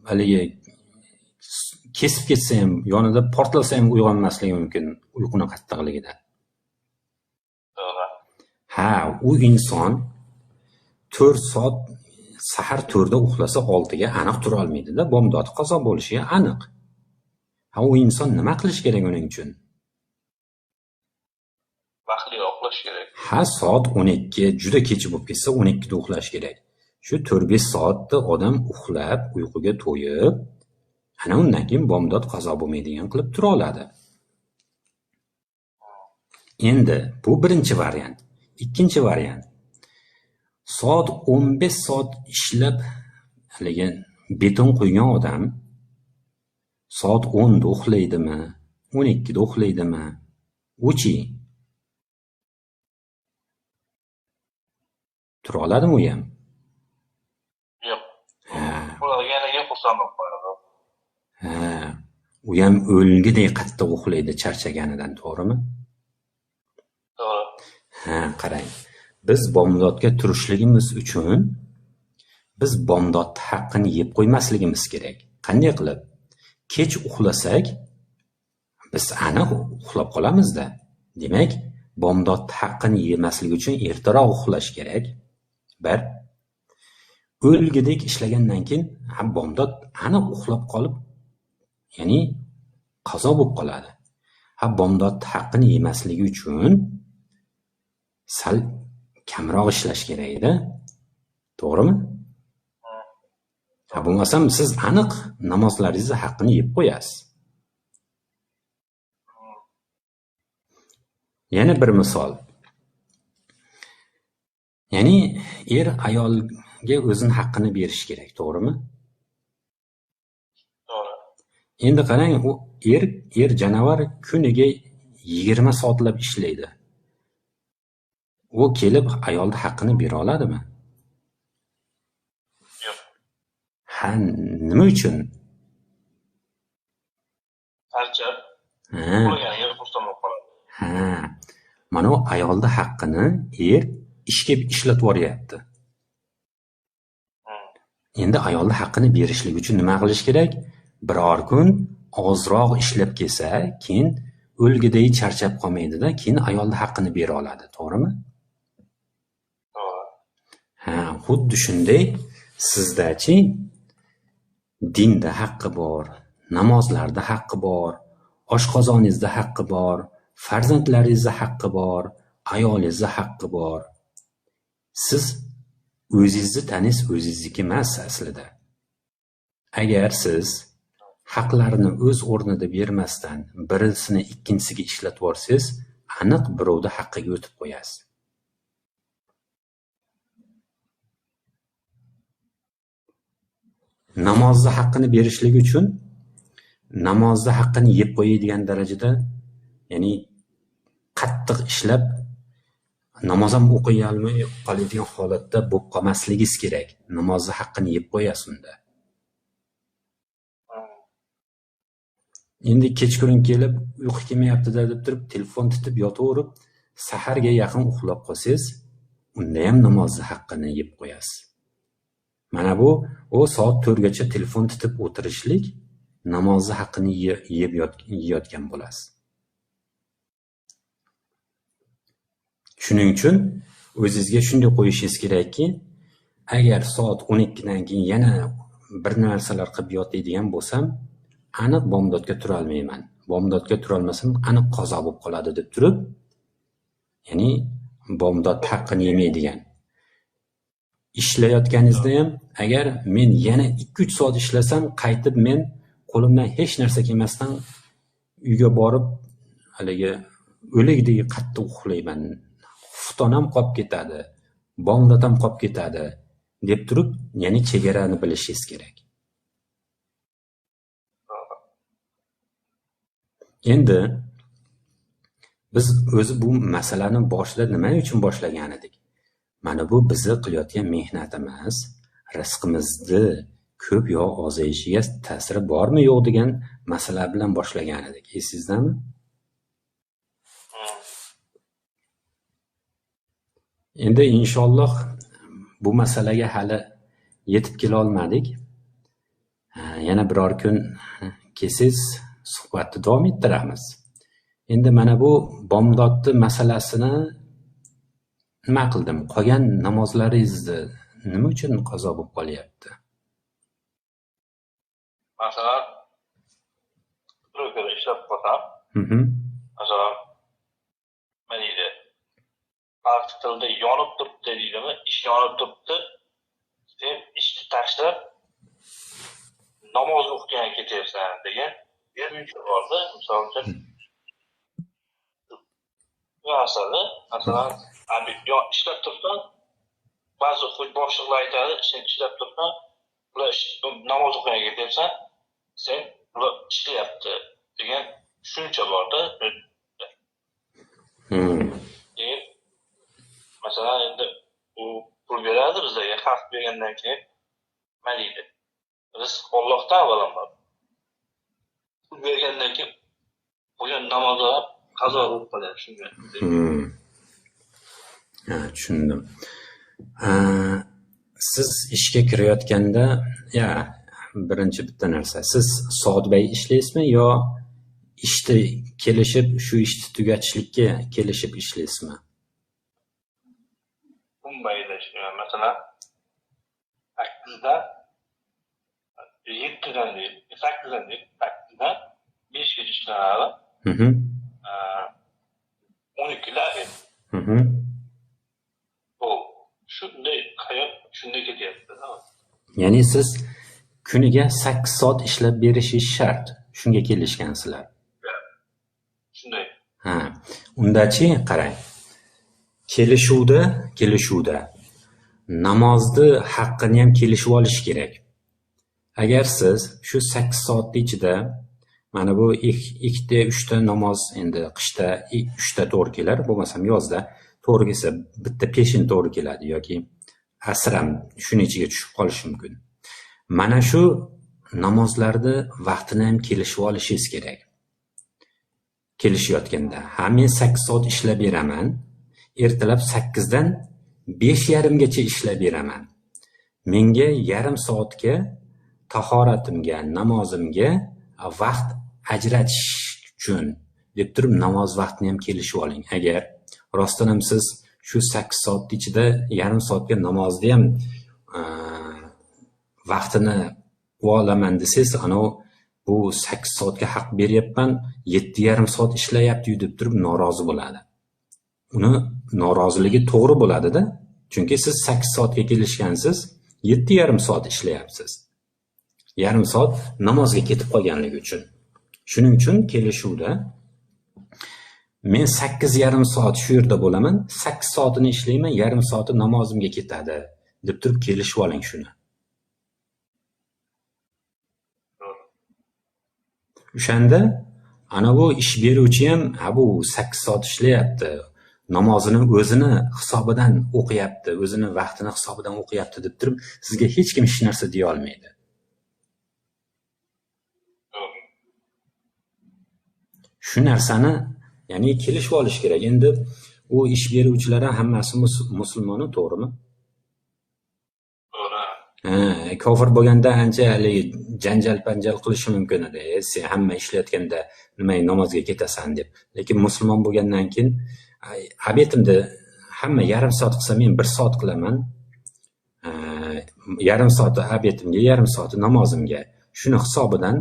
haligi kesib ketsa ham, yonida portlasa ham uyg'onmasligi mumkin uyquni qattiqligidan. Ha, u inson 4 soat sahar 4 da uxlasa 6 ga aniq tura olmaydi-da, bomdod qazo bo'lishiga aniq. Ha, u inson nima qilish kerak uning uchun? Vaqtli uxlash kerak. Ha, soat 12, juda kech bo'lib ketsa 12 da uxlash kerak. Shu 4-5 soatda odam uxlab, uyquga to'yib, ana undan keyin bomdod qazo bo'lmaydigan qilib tura oladi. Endi bu birinchi variant. Ikkinchi variant. Soat 15 soat ishlab haligi beton qo'ygan odam soat 10 da uxlaydimi, 12 da uxlaydimi? Uchi tura oladimi u ham? Yo'q. Uxlaganiga xursand bo'lib qoladi. U ham o'lgidek qattiq uxlaydi charchaganidan, to'g'rimi? To'g'ri. Qarang. Biz bomdodga turishligimiz uchun biz bomdod haqqini yeb qo'ymasligimiz kerak. Qanday qilib? Kech uxlasak, biz aniq uxlab qolamiz-da. Demak, bomdod haqqini yemaslik uchun ertaroq uxlash kerak. Bir o'lgidek ishlagandan keyin bomdod aniq uxlab qolib, ya'ni qazo bo'lib qoladi. Bomdod haqqini yemasligi uchun sal kamroq ishlash kerak edi. To'g'rimi? Bo'lmasam siz aniq namozlaringizni haqqini yeb qo'yasiz. Yana bir misol. Ya'ni ayolga o'zining haqqini berish kerak, to'g'rimi? To'g'ri. Endi qarang, u er janavar kuniga 20 soatlab ishlaydi. U kelib ayolning haqqini bera oladimi? Yo'q. Ha, nima uchun? Charchab, uxlaganiga xursand bo'lib qoladi. Mana u ayolning haqqini ishga ishlatib yuboryapti. Endi ayolning haqqini berishlik uchun nima qilish kerak? Biror kun ozroq ishlab kelsa, keyin o'lgidek charchab qolmaydi-da, keyin ayolning haqqini bera oladi, to'g'rimi? Xuddi shunday sizda-chi dinda haqqi bor, namozlarda haqqi bor, oshqozoningizda haqqi bor, farzandlaringizda haqqi bor, ayolingizda haqqi bor. Siz o'zingizni tanisiz, o'zingizniki emas aslida. Agar siz haqlarni o'z o'rnida bermasdan birisini ikkinchisiga ishlatib yuborsangiz, aniq birovning haqqiga o'tib qo'yasiz. namozni haqqini berishlik uchun namozni haqqini yeb qo'yadigan darajada, ya'ni qattiq ishlab namoz ham o'qiy olmay qoladigan holatda bo'lib qolmasligingiz kerak. Namozni haqqini yeb qo'yasiz unda. Endi kechqurun kelib uyqu kelmayapti-da deb turib telefon tutib yotaverib, saharga yaqin uxlab qolsangiz, unda ham namozni haqqini yeb qo'yasiz. Mana bu soat 4 gacha telefon tutib o'tirishlik namozni haqqini yeyotgan bo'lasiz. Shuning uchun o'zingizga shunday qo'yishingiz kerakki, agar soat 12 dan keyin yana bir narsalar qilib yotadigan bo'lsam, aniq bomdodga tura olmayman. Bomdodga tura olmasam, aniq qazo bo'lib qoladi deb turib, ya'ni bomdod haqqini yemaydigan. Ishlayotganingizda ham agar men yana 2-3 soat ishlasam, qaytib men qo'limdan hech narsa kelmasdan uyga borib, haligi o'likdek qattiq uxlayman. Xufton ham qolib ketadi, bomdod ham qolib ketadi deb turib, ya'ni chegarani bilishingiz kerak. Endi biz o'zi bu masalani boshida nima uchun boshlagan edik? Mana bu bizni qilayotgan mehnatimiz, rizqimizni ko'p yo ozayishiga ta'siri bormi yo'q degan masala bilan boshlagan edik. Esizdami? Endi inshaalloh bu masalaga hali yetib kela olmadik. Yana biror kun kelsangiz suhbatni davom ettiramiz. Endi mana bu bomdodni masalasini nima qildim? Qolgan namozlaringizni nima uchun qazo bo'lib qolyapti? Masalan, broker ishlab qolsam, masalan, nima deydi? Farq tilda yonib turibdi deydimi? Ish yonib turibdi. Sen ishni tashlab namoz o'qiganga ketyapsan degan bir borda, misol uchun asali, masalan, ishlab turibsan, ba'zi boshliqlar aytadi, sen ishlab turibsan, ular namoz o'qiganga ketyapsan, sen ular ishlayapti degan tushuncha borda. Masalan, endi u pul beradi bizlarga, haq bergandan keyin nima deydi? Rizq Allohdan avvalambor. Pul bergandan keyin bo'lgan namozlar qazo bo'lib qoladi shunga. Tushundim. Siz ishga kirayotganda, birinchi bitta narsa, siz soatbay ishlaysizmi yo ishni kelishib, shu ishni tugatishlikka kelishib ishlaysizmi? Masalan, 8dan 7dan değil, 8dan değil, 8dan 5 gacha ishlanadi. 12lar bu shunday hayot shunday ketyapti. Ya'ni siz kuniga 8 soat ishlab berishingiz shart. Shunga kelishgansizlar. Shunday. Undachi qarang. Kelishuvda namozni haqqini ham kelishib olish kerak. Agar siz shu 8 soatning ichida mana bu 2-3 ta namoz, endi qishda 3 ta to'g'ri kelar, bo'lmasam yozda to'g'ri kelsa bitta peshin to'g'ri keladi yoki asr ham shuning ichiga tushib qolishi mumkin. Mana shu namozlarni vaqtini ham kelishib olishingiz kerak. Kelishayotganda, men 8 soat ishlab beraman, ertalab 8 dan 5:30 gacha ishlab beraman. Menga yarim soatga tahoratimga, namozimga vaqt ajratish uchun deb turib namoz vaqtini ham kelishib oling. Agar rostdan ham siz shu 8 soat ichida yarim soatga namozni ham vaqtini olaman desangiz, bu 8 soatga haq beryapman, 7,5 soat ishlayapti deb turib norozi bo'ladi. Uni noroziligi to'g'ri bo'ladi-da. Chunki siz 8 soatga kelishgansiz, 7,5 soat ishlayapsiz. Yarim soat namozga ketib qolganligi uchun. Shuning uchun kelishuvda men 8,5 soat shu yerda bo'laman, 8 soatini ishlayman, yarim soati namozimga ketadi deb turib kelishib oling shuni. O'shanda ana bu ish beruvchi ham bu 8 soat ishlayapti, namozini o'zini hisobidan o'qiyapti, o'zini vaqtini hisobidan o'qiyapti deb turib, sizga hech kim hech narsa deya olmaydi. Shu narsani ya'ni kelishib olish kerak. Endi u ish beruvchilar ham hammasi musulmon, to'g'rimi? Kofir bo'lganda ancha janjal qilishi mumkin edi. Sen hamma ishlayotganda nima namozga ketasan deb. Lekin musulmon bo'lgandan keyin obetimda hamma yarim soat qilsa men 1 soat qilaman. Yarim soati obetimga, yarim soati namozimga. Shuni hisobidan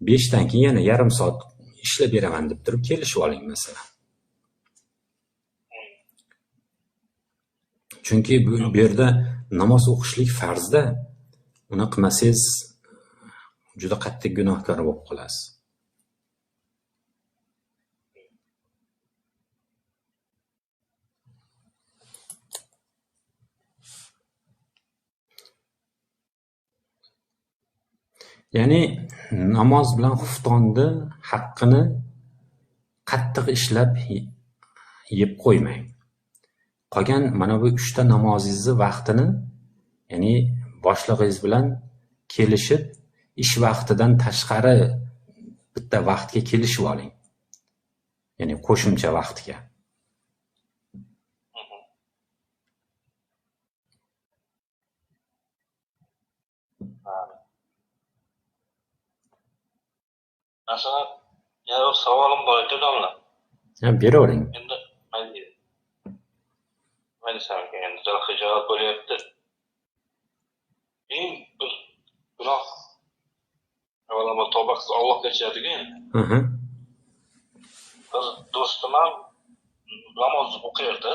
5 dan keyin yana yarim soat ishlab beraman deb turib kelishib oling masalan. Chunki bu yerda namoz o'qishlik farzda. Uni qilmasangiz juda qattiq gunohkor bo'lib qolasiz. Ya'ni namoz bilan xuftonni haqqini qattiq ishlab yeb qo'ymang. Qolgan mana bu 3 ta namozingizni vaqtini, ya'ni boshlig'ingiz bilan kelishib, ish vaqtidan tashqari bitta vaqtga kelishib oling. Ya'ni qo'shimcha vaqtga. Masalan, yana bir savolim bor edi, domla. Beravering. Endi mayli sanki endi javob bo'lyapti. Eng bir gunoh avvalambor tavba qilsa Alloh kechiradigan. Bir do'stim ham namoz o'qiydi.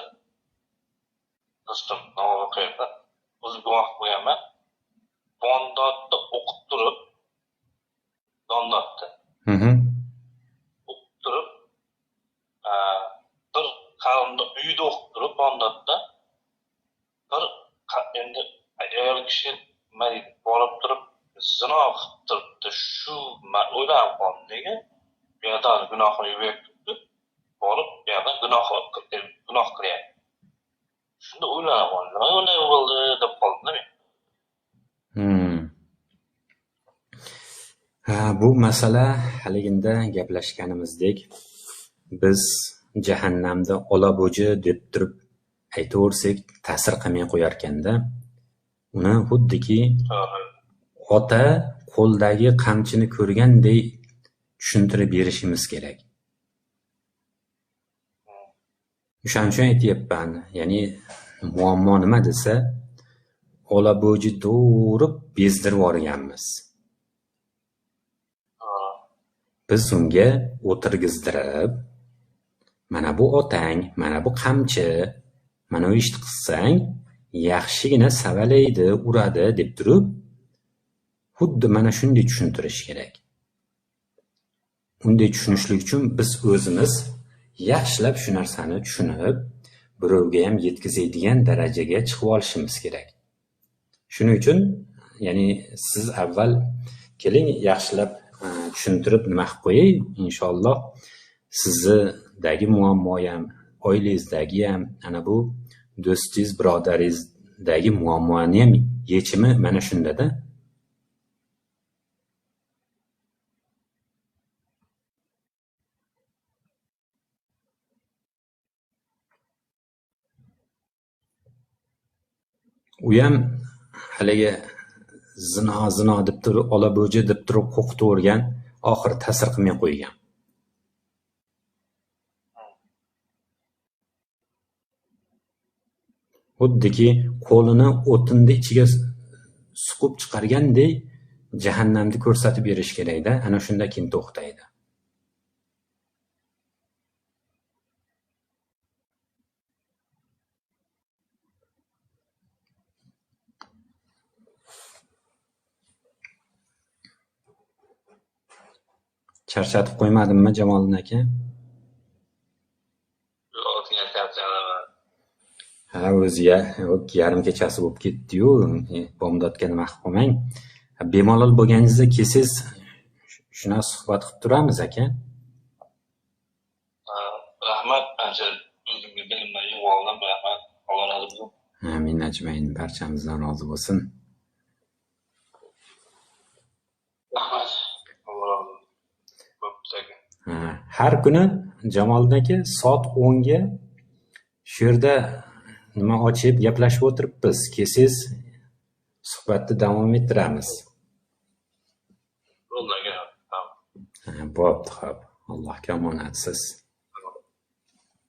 Do'stim namoz o'qiydi. O'zi gunoh bo'lganman. Bomdodda o'qib turib, bomdodda. O'qib turib, bir qarinda uyda o'qib turib, bomdodda bir endi ayol kishi borib turib zino qilib turibdi. Shu o'ylab qoldim, nega bu yerda gunohini yuvyapti, borib bu yerda gunoh qilyapti. Shunda o'ylab qoldim, nima unday bo'ldi deb qoldim men. Bu masala haliginda gaplashganimizdek, biz jahannamda olabo'ji deb turib aytaversak ta'sir qilmay qo'yarkanda, uni xuddiki ota qo'ldagi qamchini ko'rganday tushuntirib berishimiz kerak. O'shaning uchun aytyapman, ya'ni muammo nima desa, olabo'ji to'rib bezdirib yuborganmiz. Biz unga o'tirgizdirib, mana bu otang, mana bu qamchi, mana bu ishni qilsang, yaxshigina savalaydi, uradi deb turib, xuddi mana shunday tushuntirish kerak. Unday tushunishlik uchun biz o'zimiz yaxshilab shu narsani tushunib, birovga ham yetkazadigan darajaga chiqib olishimiz kerak. Shuning uchun, ya'ni siz avval keling yaxshilab tushuntirib nima qilib qo'yay, inshaalloh sizdagi muammo ham, oilangizdagi ham, ana bu do'stingiz, birodaringizdagi muammoni ham yechimi mana shunda-da. U ham haligi zino deb turib, olabo'ji deb turib qo'rqitavergan, oxiri ta'sir qilmay qo'ygan. Xuddiki qo'lini o'tinni ichiga suqib chiqargandek jahannamni ko'rsatib berish kerak-da, ana shunda keyin to'xtaydi. Charchatib qo'ymadimmi Jamoliddin aka? Ha, o'ziga yarim kechasi bo'lib ketdi-yu, bomdodga nima qilib qo'ymang. Bemalol bo'lganingizda kelsangiz shunaqa suhbat qilib turamiz aka. Rahmat, ancha o'zimga bilimlar yig'ib oldim. Rahmat, Alloh rozi bo'lsin. Amin ajmain, barchamizdan rozi bo'lsin. Rahmat, Alloh rozi bo'lsin. Har kuni Jamoliddagi soat 10 ga shu yerda nima ochib gaplashib o'tiribmiz. Kelsangiz suhbatni davom ettiramiz. Bo'ldi aka. Bo'pti, xo'p. Allohga omonatsiz.